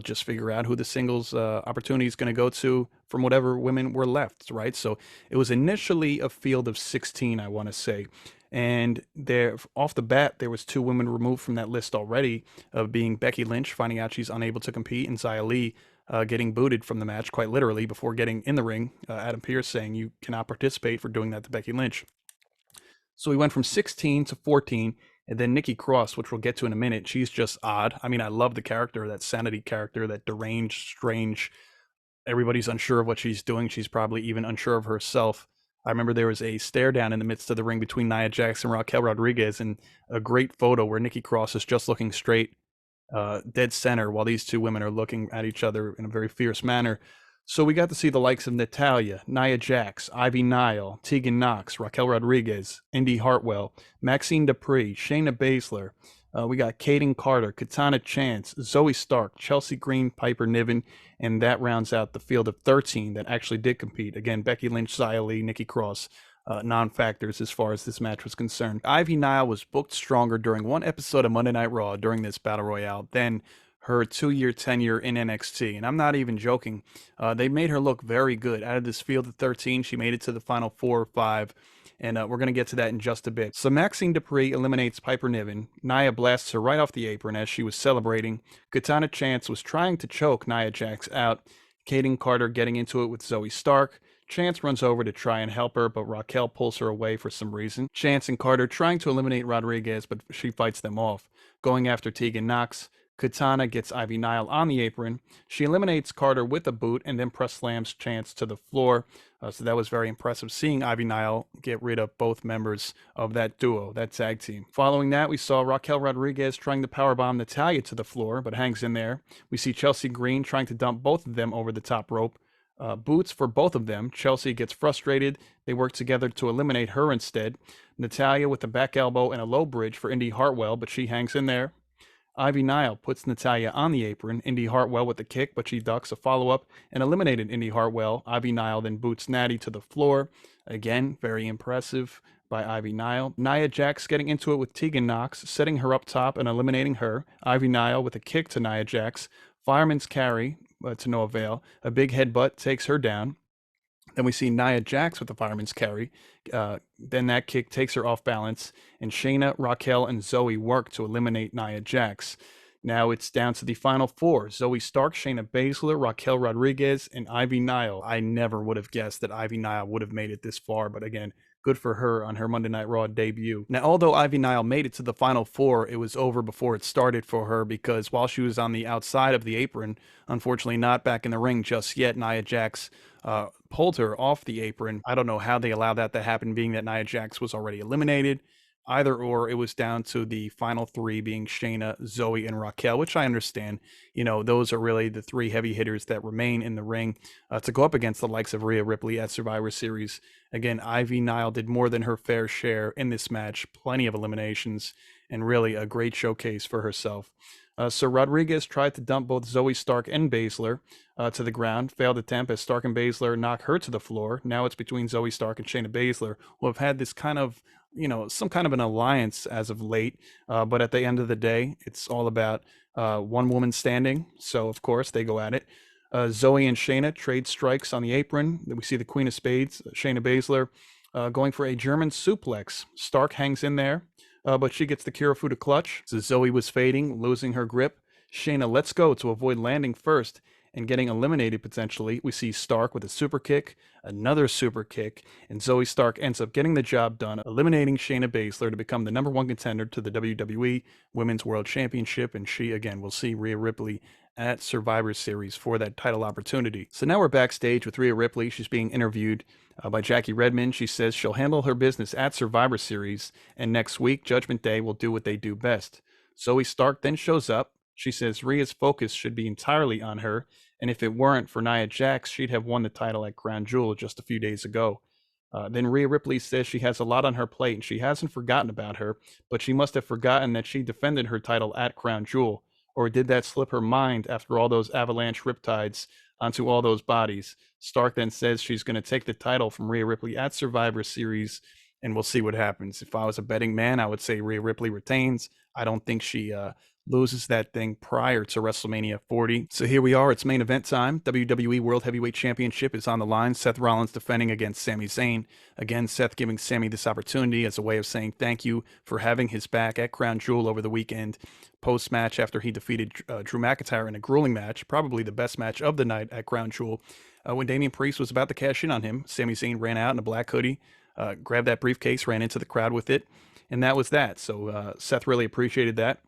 just figure out who the singles opportunity is going to go to from whatever women were left, right? So it was initially a field of 16, I want to say. And there, off the bat, there was 2 women removed from that list already, being Becky Lynch, finding out she's unable to compete, and Xia Li getting booted from the match, quite literally, before getting in the ring. Adam Pearce saying you cannot participate for doing that to Becky Lynch. So we went from 16 to 14, and then Nikki Cross, which we'll get to in a minute. She's just odd. I mean, I love the character, that sanity character, that deranged, strange. Everybody's unsure of what she's doing. She's probably even unsure of herself. I remember there was a stare down in the midst of the ring between Nia Jax and Raquel Rodriguez, and a great photo where Nikki Cross is just looking straight, dead center, while these 2 women are looking at each other in a very fierce manner. So we got to see the likes of Natalya, Nia Jax, Ivy Nile, Tegan Knox, Raquel Rodriguez, Indy Hartwell, Maxine Dupree, Shayna Baszler. We got Kaden Carter, Katana Chance, Zoey Stark, Chelsea Green, Piper Niven, and that rounds out the field of 13 that actually did compete. Again, Becky Lynch, Xia Li, Nikki Cross, non-factors as far as this match was concerned. Ivy Nile was booked stronger during one episode of Monday Night Raw during this Battle Royale than her 2-year tenure in NXT. And I'm not even joking. They made her look very good. Out of this field of 13, she made it to the final 4 or 5. And we're going to get to that in just a bit. So Maxine Dupree eliminates Piper Niven. Nia blasts her right off the apron as she was celebrating. Katana Chance was trying to choke Nia Jax out. Kaden Carter getting into it with Zoey Stark. Chance runs over to try and help her, but Raquel pulls her away for some reason. Chance and Carter trying to eliminate Rodriguez, but she fights them off. Going after Tegan Knox. Katana gets Ivy Nile on the apron. She eliminates Carter with a boot and then press slams Chance to the floor. So that was very impressive, seeing Ivy Nile get rid of both members of that duo, that tag team. Following that, we saw Raquel Rodriguez trying to powerbomb Natalya to the floor, but hangs in there. We see Chelsea Green trying to dump both of them over the top rope. Boots for both of them. Chelsea gets frustrated. They work together to eliminate her instead. Natalya with a back elbow and a low bridge for Indy Hartwell, but she hangs in there. Ivy Nile puts Natalya on the apron. Indy Hartwell with the kick, but she ducks a follow-up and eliminated Indy Hartwell. Ivy Nile then boots Natty to the floor. Again, very impressive by Ivy Nile. Nia Jax getting into it with Tegan Knox, setting her up top and eliminating her. Ivy Nile with a kick to Nia Jax. Fireman's carry to no avail. A big headbutt takes her down. Then we see Nia Jax with the fireman's carry. Then that kick takes her off balance, and Shayna, Raquel, and Zoey work to eliminate Nia Jax. Now it's down to the final 4. Zoey Stark, Shayna Baszler, Raquel Rodriguez, and Ivy Nile. I never would have guessed that Ivy Nile would have made it this far, but again, good for her on her Monday Night Raw debut. Now, although Ivy Nile made it to the final 4, it was over before it started for her, because while she was on the outside of the apron, unfortunately not back in the ring just yet, Nia Jax pulled her off the apron. I don't know how they allowed that to happen, being that Nia Jax was already eliminated. Either or, it was down to the final 3 being Shayna, Zoey, and Raquel, which I understand. Those are really the 3 heavy hitters that remain in the ring to go up against the likes of Rhea Ripley at Survivor Series. Again, Ivy Nile did more than her fair share in this match, plenty of eliminations, and really a great showcase for herself. So Rodriguez tried to dump both Zoey Stark and Baszler to the ground. Failed attempt as Stark and Baszler knock her to the floor. Now it's between Zoey Stark and Shayna Baszler, who have had this kind of, some kind of an alliance as of late. But at the end of the day, it's all about one woman standing. So, of course, they go at it. Zoey and Shayna trade strikes on the apron. Then we see the Queen of Spades, Shayna Baszler, going for a German suplex. Stark hangs in there. But she gets the Kirifuda clutch. So Zoey was fading, losing her grip. Shayna lets go to avoid landing first. and getting eliminated potentially. We see Stark with a super kick, another super kick, and Zoey Stark ends up getting the job done, eliminating Shayna Baszler to become the #1 contender to the WWE Women's World Championship. And she, again, will see Rhea Ripley at Survivor Series for that title opportunity. So now we're backstage with Rhea Ripley. She's being interviewed by Jackie Redmond. She says she'll handle her business at Survivor Series, and next week, Judgment Day, will do what they do best. Zoey Stark then shows up. She says Rhea's focus should be entirely on her, and if it weren't for Nia Jax, she'd have won the title at Crown Jewel just a few days ago. Then Rhea Ripley says she has a lot on her plate and she hasn't forgotten about her, but she must have forgotten that she defended her title at Crown Jewel. Or did that slip her mind after all those avalanche riptides onto all those bodies? Stark then says she's going to take the title from Rhea Ripley at Survivor Series, and we'll see what happens. If I was a betting man, I would say Rhea Ripley retains. I don't think she loses that thing prior to WrestleMania 40. So here we are. It's main event time. WWE World Heavyweight Championship is on the line. Seth Rollins defending against Sami Zayn. Again, Seth giving Sami this opportunity as a way of saying thank you for having his back at Crown Jewel over the weekend. Post-match, after he defeated Drew McIntyre in a grueling match, probably the best match of the night at Crown Jewel. When Damian Priest was about to cash in on him, Sami Zayn ran out in a black hoodie, grabbed that briefcase, ran into the crowd with it, and that was that. So Seth really appreciated that.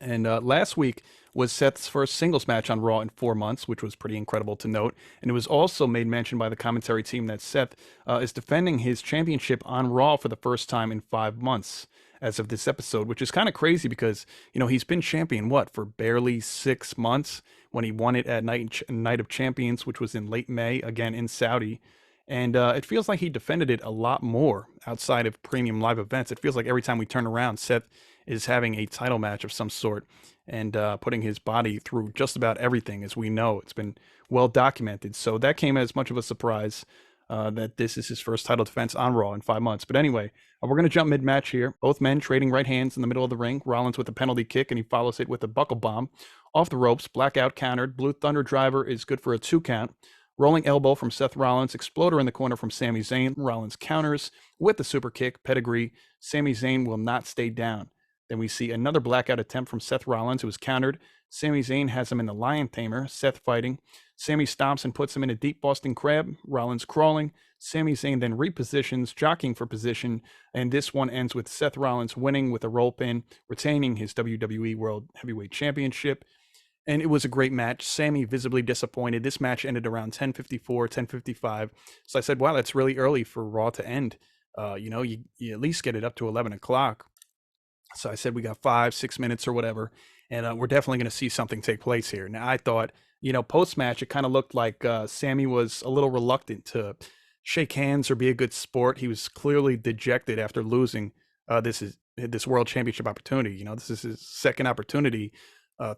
And last week was Seth's first singles match on Raw in 4 months, which was pretty incredible to note. And it was also made mention by the commentary team that Seth is defending his championship on Raw for the first time in 5 months as of this episode, which is kind of crazy because, you know, he's been champion, for barely 6 months when he won it at Night of Champions, which was in late May, again in Saudi. And it feels like he defended it a lot more outside of premium live events. It feels like every time we turn around, Seth is having a title match of some sort and putting his body through just about everything, as we know. It's been well documented. So that came as much of a surprise that this is his first title defense on Raw in 5 months. But anyway, we're going to jump mid-match here. Both men trading right hands in the middle of the ring. Rollins with a penalty kick, and he follows it with a buckle bomb. Off the ropes, Blackout countered. Blue Thunder Driver is good for a 2 count. Rolling elbow from Seth Rollins. Exploder in the corner from Sami Zayn. Rollins counters with the super kick. Pedigree. Sami Zayn will not stay down. Then we see another blackout attempt from Seth Rollins, who is countered. Sami Zayn has him in the Lion Tamer. Seth fighting. Sami stomps and puts him in a deep Boston Crab. Rollins crawling. Sami Zayn then repositions, jockeying for position. And this one ends with Seth Rollins winning with a roll pin, retaining his WWE World Heavyweight Championship. And it was a great match. Sami visibly disappointed. This match ended around 10:54, 10:55. So I said, wow, that's really early for Raw to end. You at least get it up to 11 o'clock. So I said, we got 5-6 minutes or whatever. And we're definitely going to see something take place here. Now, I thought, post-match, it kind of looked like Sami was a little reluctant to shake hands or be a good sport. He was clearly dejected after losing this World Championship opportunity. This is his second opportunity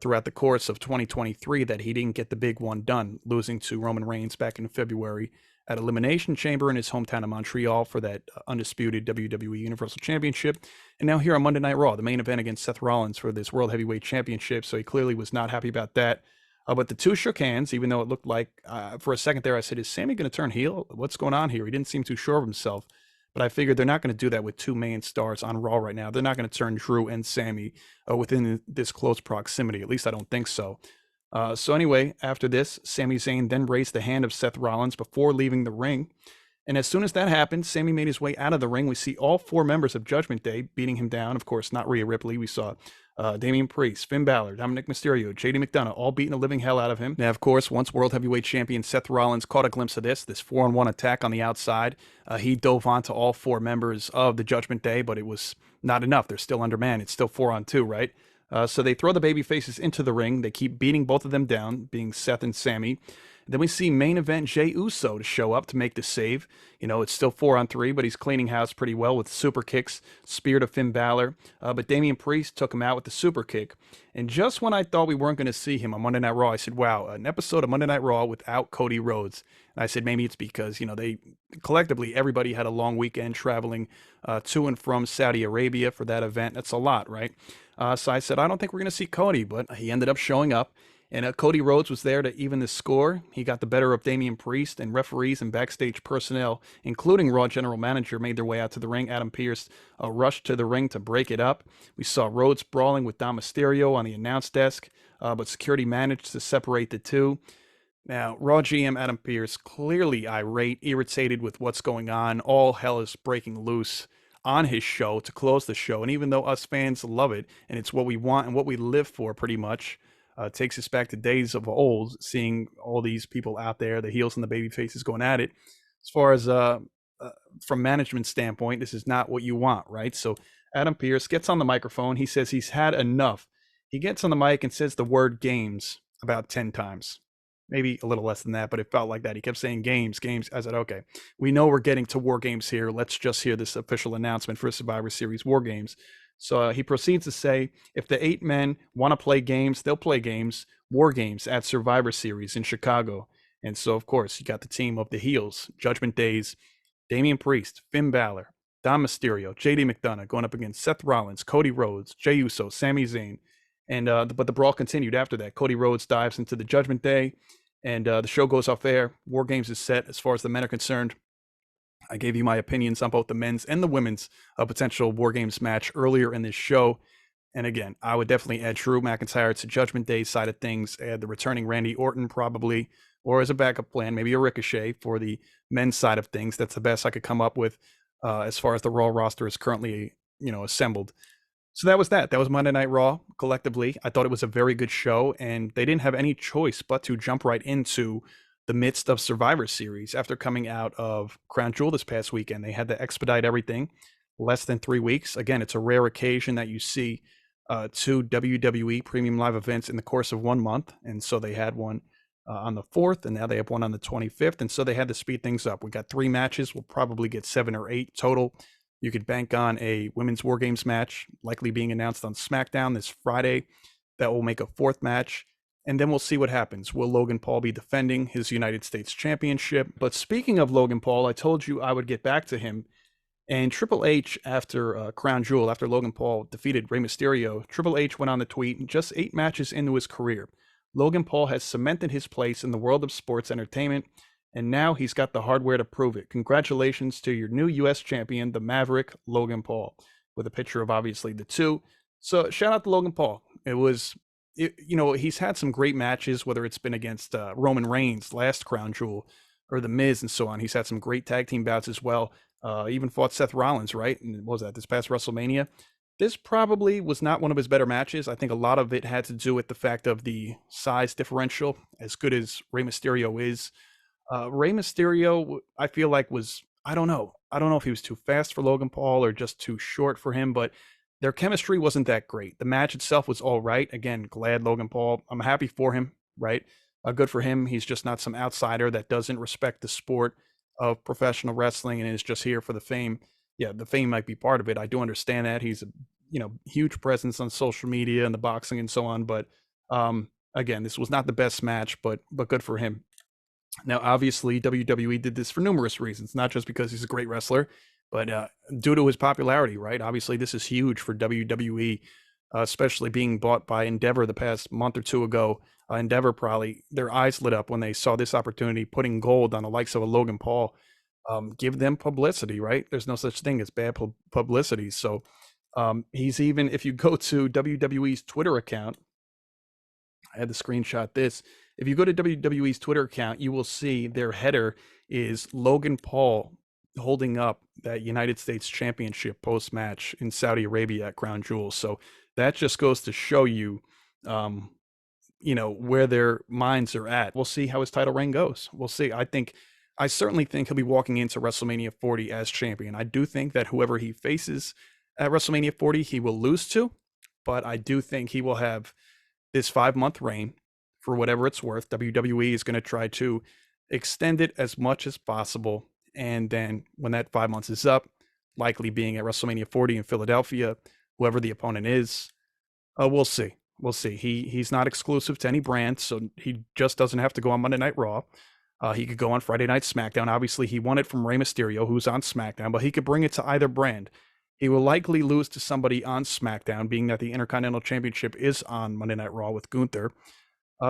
throughout the course of 2023 that he didn't get the big one done, losing to Roman Reigns back in February at Elimination Chamber in his hometown of Montreal for that undisputed WWE Universal Championship. And now here on Monday Night Raw, the main event against Seth Rollins for this World Heavyweight Championship. So he clearly was not happy about that. But the two shook hands, even though it looked like for a second there, I said, is Sami going to turn heel? What's going on here? He didn't seem too sure of himself. But I figured they're not going to do that with two main stars on Raw right now. They're not going to turn Drew and Sami within this close proximity. At least I don't think so. So anyway, after this, Sami Zayn then raised the hand of Seth Rollins before leaving the ring. And as soon as that happened, Sami made his way out of the ring. We see all 4 members of Judgment Day beating him down. Of course, not Rhea Ripley. We saw Damian Priest, Finn Balor, Dominic Mysterio, JD McDonough, all beating the living hell out of him. Now, of course, once World Heavyweight Champion Seth Rollins caught a glimpse of this 4-on-1 attack on the outside, he dove onto all 4 members of the Judgment Day, but it was not enough. They're still undermanned. It's still 4-on-2, right? So they throw the baby faces into the ring. They keep beating both of them down, being Seth and Sami. Then we see main event Jey Uso to show up to make the save. It's still 4-on-3, but he's cleaning house pretty well with super kicks, spear to Finn Balor. But Damian Priest took him out with the super kick. And just when I thought we weren't going to see him on Monday Night Raw, I said, wow, an episode of Monday Night Raw without Cody Rhodes. And I said, maybe it's because, they collectively, everybody had a long weekend traveling to and from Saudi Arabia for that event. That's a lot, right? So I said, I don't think we're going to see Cody, but he ended up showing up. And Cody Rhodes was there to even the score. He got the better of Damian Priest, and referees and backstage personnel, including Raw General Manager, made their way out to the ring. Adam Pearce rushed to the ring to break it up. We saw Rhodes brawling with Dom Mysterio on the announce desk, but security managed to separate the two. Now, Raw GM Adam Pearce, clearly irate, irritated with what's going on. All hell is breaking loose on his show to close the show. And even though us fans love it, and it's what we want and what we live for pretty much, takes us back to days of old, seeing all these people out there, the heels and the baby faces going at it. As far as from management standpoint, this is not what you want, right? So Adam Pearce gets on the microphone. He says he's had enough. He gets on the mic and says the word games about 10 times. Maybe a little less than that, but it felt like that. He kept saying games, games. I said, okay, we know we're getting to War Games here. Let's just hear this official announcement for Survivor Series War Games. So he proceeds to say, if the 8 men want to play games, they'll play games, War Games at Survivor Series in Chicago. And so, of course, you got the team of the heels, Judgment Days, Damian Priest, Finn Balor, Dom Mysterio, JD McDonough going up against Seth Rollins, Cody Rhodes, Jey Uso, Sami Zayn. And but the brawl continued after that. Cody Rhodes dives into the Judgment Day, and the show goes off air. War Games is set as far as the men are concerned. I gave you my opinions on both the men's and the women's potential War Games match earlier in this show. And again, I would definitely add Drew McIntyre to Judgment Day side of things, add the returning Randy Orton probably, or as a backup plan, maybe a Ricochet for the men's side of things. That's the best I could come up with as far as the Raw roster is currently, assembled. So that was that. That was Monday Night Raw collectively. I thought it was a very good show, and they didn't have any choice but to jump right into the midst of Survivor Series after coming out of Crown Jewel this past weekend. They had to expedite everything, less than 3 weeks. Again, it's a rare occasion that you see 2 WWE premium live events in the course of 1 month. And so they had one on the 4th, and now they have one on the 25th. And so they had to speed things up. We got 3 matches. We'll probably get 7 or 8 total. You could bank on a women's War Games match, likely being announced on SmackDown this Friday. That will make a 4th match. And then we'll see what happens. Will Logan Paul be defending his United States Championship? But speaking of Logan Paul, I told you I would get back to him. And Triple H, after Crown Jewel, after Logan Paul defeated Rey Mysterio, Triple H went on the tweet, just 8 matches into his career, Logan Paul has cemented his place in the world of sports entertainment, and now he's got the hardware to prove it. Congratulations to your new U.S. champion, the Maverick, Logan Paul, with a picture of obviously the 2. So shout out to Logan Paul. He's had some great matches, whether it's been against Roman Reigns last Crown Jewel or The Miz and so on. He's had some great tag team bouts as well. Even fought Seth Rollins, right? And what was that, this past WrestleMania? This probably was not one of his better matches. I think a lot of it had to do with the fact of the size differential. As good as Rey Mysterio is, Rey Mysterio, I feel like I don't know if he was too fast for Logan Paul or just too short for him, but their chemistry wasn't that great. The match itself was all right. Again, glad Logan Paul, I'm happy for him, right? Good for him. He's just not some outsider that doesn't respect the sport of professional wrestling and is just here for the fame. Yeah, the fame might be part of it. I do understand that. He's a huge presence on social media and the boxing and so on. But again, this was not the best match, but good for him. Now, obviously, WWE did this for numerous reasons, not just because he's a great wrestler, but due to his popularity, right? Obviously, this is huge for WWE, especially being bought by Endeavor the past month or 2 ago. Endeavor probably, their eyes lit up when they saw this opportunity, putting gold on the likes of a Logan Paul. Give them publicity, right? There's no such thing as bad publicity. So he's even, if you go to WWE's Twitter account, I had to screenshot this. If you go to WWE's Twitter account, you will see their header is Logan Paul holding up that United States Championship post-match in Saudi Arabia at Crown Jewel. So that just goes to show you, where their minds are at. We'll see how his title reign goes. We'll see. I certainly think he'll be walking into WrestleMania 40 as champion. I do think that whoever he faces at WrestleMania 40, he will lose to, but I do think he will have this 5-month reign for whatever it's worth. WWE is going to try to extend it as much as possible. And then when that 5 months is up, likely being at WrestleMania 40 in Philadelphia, whoever the opponent is, we'll see. We'll see. He's not exclusive to any brand, so he just doesn't have to go on Monday Night Raw. He could go on Friday Night SmackDown. Obviously, he won it from Rey Mysterio, who's on SmackDown, but he could bring it to either brand. He will likely lose to somebody on SmackDown, being that the Intercontinental Championship is on Monday Night Raw with Gunther.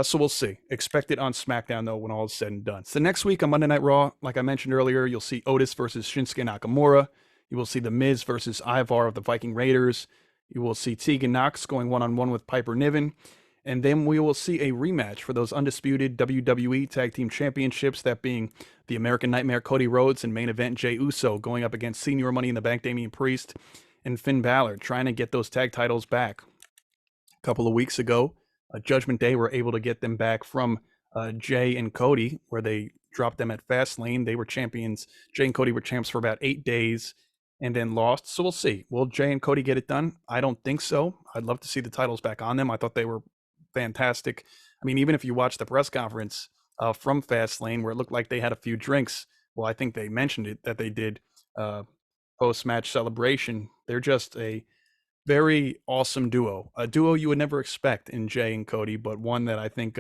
So we'll see. Expect it on SmackDown, though, when all is said and done. So next week on Monday Night Raw, like I mentioned earlier, you'll see Otis versus Shinsuke Nakamura. You will see The Miz versus Ivar of the Viking Raiders. You will see Tegan Nox going one-on-one with Piper Niven. And then we will see a rematch for those undisputed WWE Tag Team Championships, that being the American Nightmare Cody Rhodes and main event Jey Uso going up against Senior Money in the Bank Damian Priest and Finn Balor, trying to get those tag titles back. A couple of weeks ago, Judgment Day were able to get them back from Jey and Cody, where they dropped them at Fastlane. They were champions. Jey and Cody were champs for about 8 days and then lost. So we'll see. Will Jey and Cody get it done? I don't think so. I'd love to see the titles back on them. I thought they were fantastic. I mean, even if you watch the press conference from Fastlane, where it looked like they had a few drinks, well, I think they mentioned it, that they did post-match celebration. They're just a very awesome duo, a duo you would never expect in Jey and Cody, but one that I think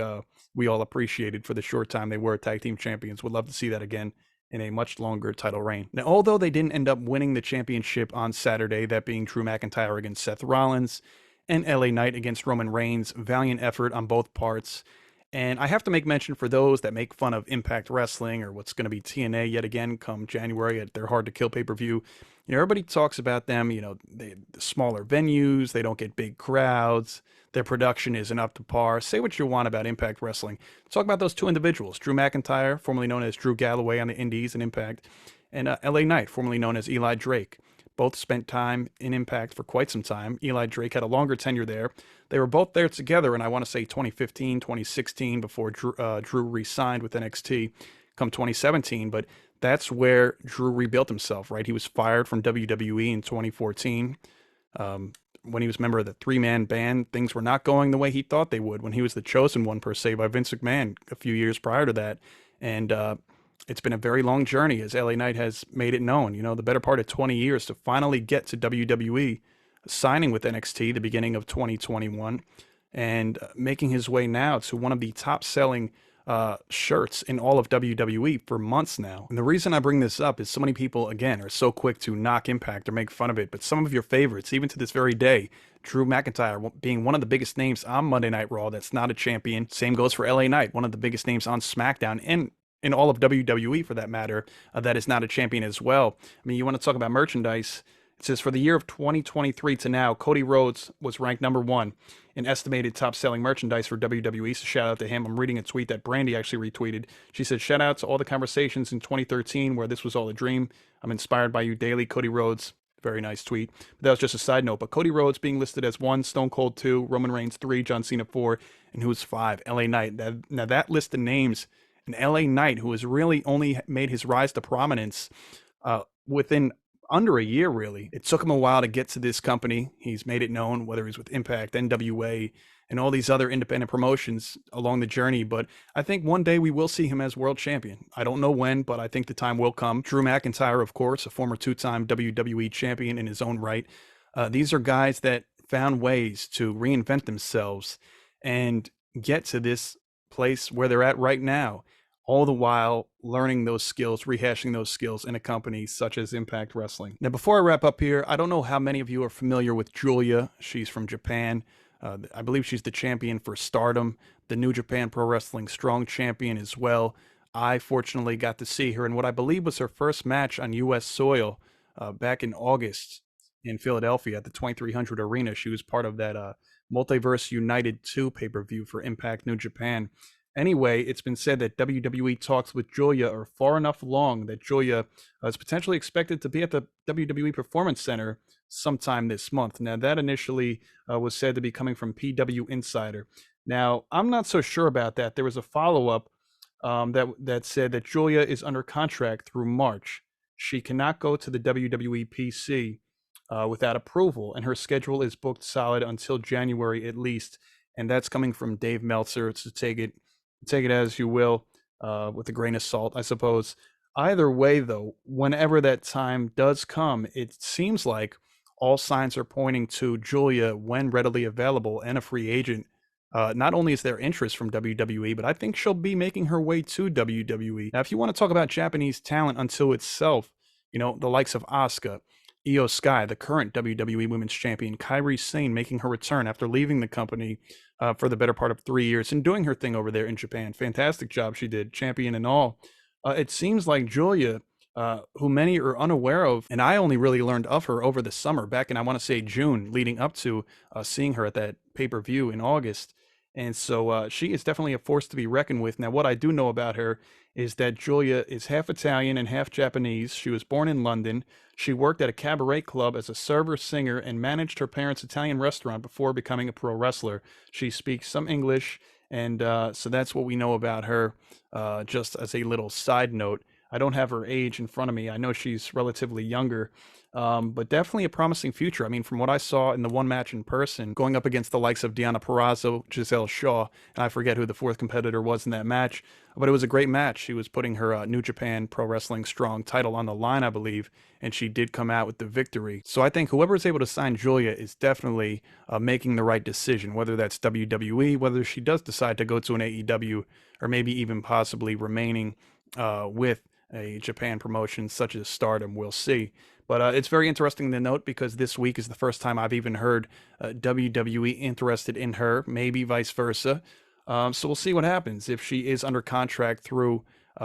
we all appreciated for the short time they were tag team champions. Would love to see that again in a much longer title reign. Now, although they didn't end up winning the championship on Saturday, that being Drew McIntyre against Seth Rollins and LA Knight against Roman Reigns, valiant effort on both parts. And I have to make mention for those that make fun of Impact Wrestling or what's going to be TNA yet again come January at their Hard to Kill pay-per-view. You know, everybody talks about them, you know, the smaller venues, they don't get big crowds, their production isn't up to par. Say what you want about Impact Wrestling. Talk about those two individuals, Drew McIntyre, formerly known as Drew Galloway on the Indies and Impact, and LA Knight, formerly known as Eli Drake. Both spent time in Impact for quite some time. Eli Drake had a longer tenure there. They were both there together, and I want to say 2015, 2016, before Drew re-signed with NXT come 2017. But that's where Drew rebuilt himself, right? He was fired from WWE in 2014. When he was a member of the three-man band, things were not going the way he thought they would when he was the chosen one, per se, by Vince McMahon a few years prior to that. And it's been a very long journey, as LA Knight has made it known, you know, the better part of 20 years to finally get to WWE, signing with NXT the beginning of 2021, and making his way now to one of the top-selling shirts in all of WWE for months now. And the reason I bring this up is so many people, again, are so quick to knock Impact or make fun of it, but some of your favorites, even to this very day, Drew McIntyre being one of the biggest names on Monday Night Raw that's not a champion. Same goes for LA Knight, one of the biggest names on SmackDown and in all of WWE for that matter, that is not a champion as well. I mean, you want to talk about merchandise. It says for the year of 2023 to now, Cody Rhodes was ranked #1 in estimated top-selling merchandise for WWE. So shout out to him. I'm reading a tweet that Brandy actually retweeted. She said, shout out to all the conversations in 2013 where this was all a dream. I'm inspired by you daily, Cody Rhodes. Very nice tweet. But that was just a side note. But Cody Rhodes being listed as 1, Stone Cold 2, Roman Reigns 3, John Cena 4, and who's 5? LA Knight. Now that list of names, and LA Knight, who has really only made his rise to prominence within under a year, really. It took him a while to get to this company. He's made it known, whether he's with Impact, NWA, and all these other independent promotions along the journey. But I think one day we will see him as world champion. I don't know when, but I think the time will come. Drew McIntyre, of course, a former 2-time WWE champion in his own right. These are guys that found ways to reinvent themselves and get to this place where they're at right now, all the while learning those skills, rehashing those skills in a company such as Impact Wrestling. Now, before I wrap up here, I don't know how many of you are familiar with Julia. She's from Japan. I believe she's the champion for Stardom, the New Japan Pro Wrestling Strong champion as well. I fortunately got to see her in what I believe was her first match on U.S. soil back in August in Philadelphia at the 2300 Arena. She was part of that Multiverse United 2 pay-per-view for Impact New Japan. Anyway, it's been said that WWE talks with Julia are far enough along that Julia is potentially expected to be at the WWE Performance Center sometime this month. Now, that initially was said to be coming from PW Insider. Now, I'm not so sure about that. There was a follow-up that said that Julia is under contract through March. She cannot go to the WWE PC without approval, and her schedule is booked solid until January at least. And that's coming from Dave Meltzer. To take it as you will, with a grain of salt, I suppose. Either way, though, whenever that time does come, it seems like all signs are pointing to Julia, when readily available and a free agent. Not only is there interest from WWE, but I think she'll be making her way to WWE. Now, if you want to talk about Japanese talent unto itself, you know, the likes of Asuka, Io Sky, the current WWE Women's Champion, Kairi Sane making her return after leaving the company for the better part of 3 years and doing her thing over there in Japan. Fantastic job she did, champion and all. It seems like Julia, who many are unaware of, and I only really learned of her over the summer, back in, I want to say, June, leading up to seeing her at that pay-per-view in August. And so she is definitely a force to be reckoned with. Now, what I do know about her is that Julia is half Italian and half Japanese. She was born in London. She worked at a cabaret club as a server, singer, and managed her parents' Italian restaurant before becoming a pro wrestler. She speaks some English, and so that's what we know about her. Just as a little side note, I don't have her age in front of me. I know she's relatively younger, but definitely a promising future. I mean, from what I saw in the one match in person, going up against the likes of Deonna Purrazzo, Giselle Shaw, and I forget who the fourth competitor was in that match, but it was a great match. She was putting her New Japan Pro Wrestling Strong title on the line, I believe, and she did come out with the victory. So I think whoever is able to sign Julia is definitely making the right decision, whether that's WWE, whether she does decide to go to an AEW, or maybe even possibly remaining with a Japan promotion such as Stardom. We'll see. But it's very interesting to note because this week is the first time I've even heard WWE interested in her, maybe vice versa. So we'll see what happens. If she is under contract through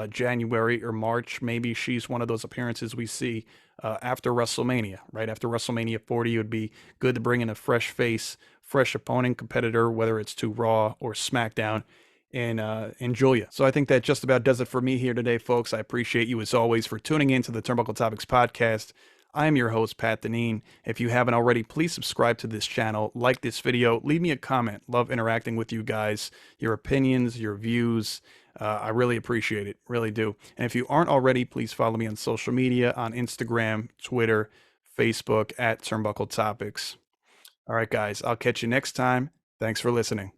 January or March, maybe she's one of those appearances we see after WrestleMania, right? After WrestleMania 40, it would be good to bring in a fresh face, fresh opponent, competitor, whether it's to Raw or SmackDown, and Julia. So I think that just about does it for me here today, folks. I appreciate you as always for tuning in to the Turnbuckle Topics podcast. I am your host, Pat Deneen. If you haven't already, please subscribe to this channel, like this video, leave me a comment. Love interacting with you guys, your opinions, your views. I really appreciate it, really do. And if you aren't already, please follow me on social media, on Instagram, Twitter, Facebook, at Turnbuckle Topics. All right, guys, I'll catch you next time. Thanks for listening.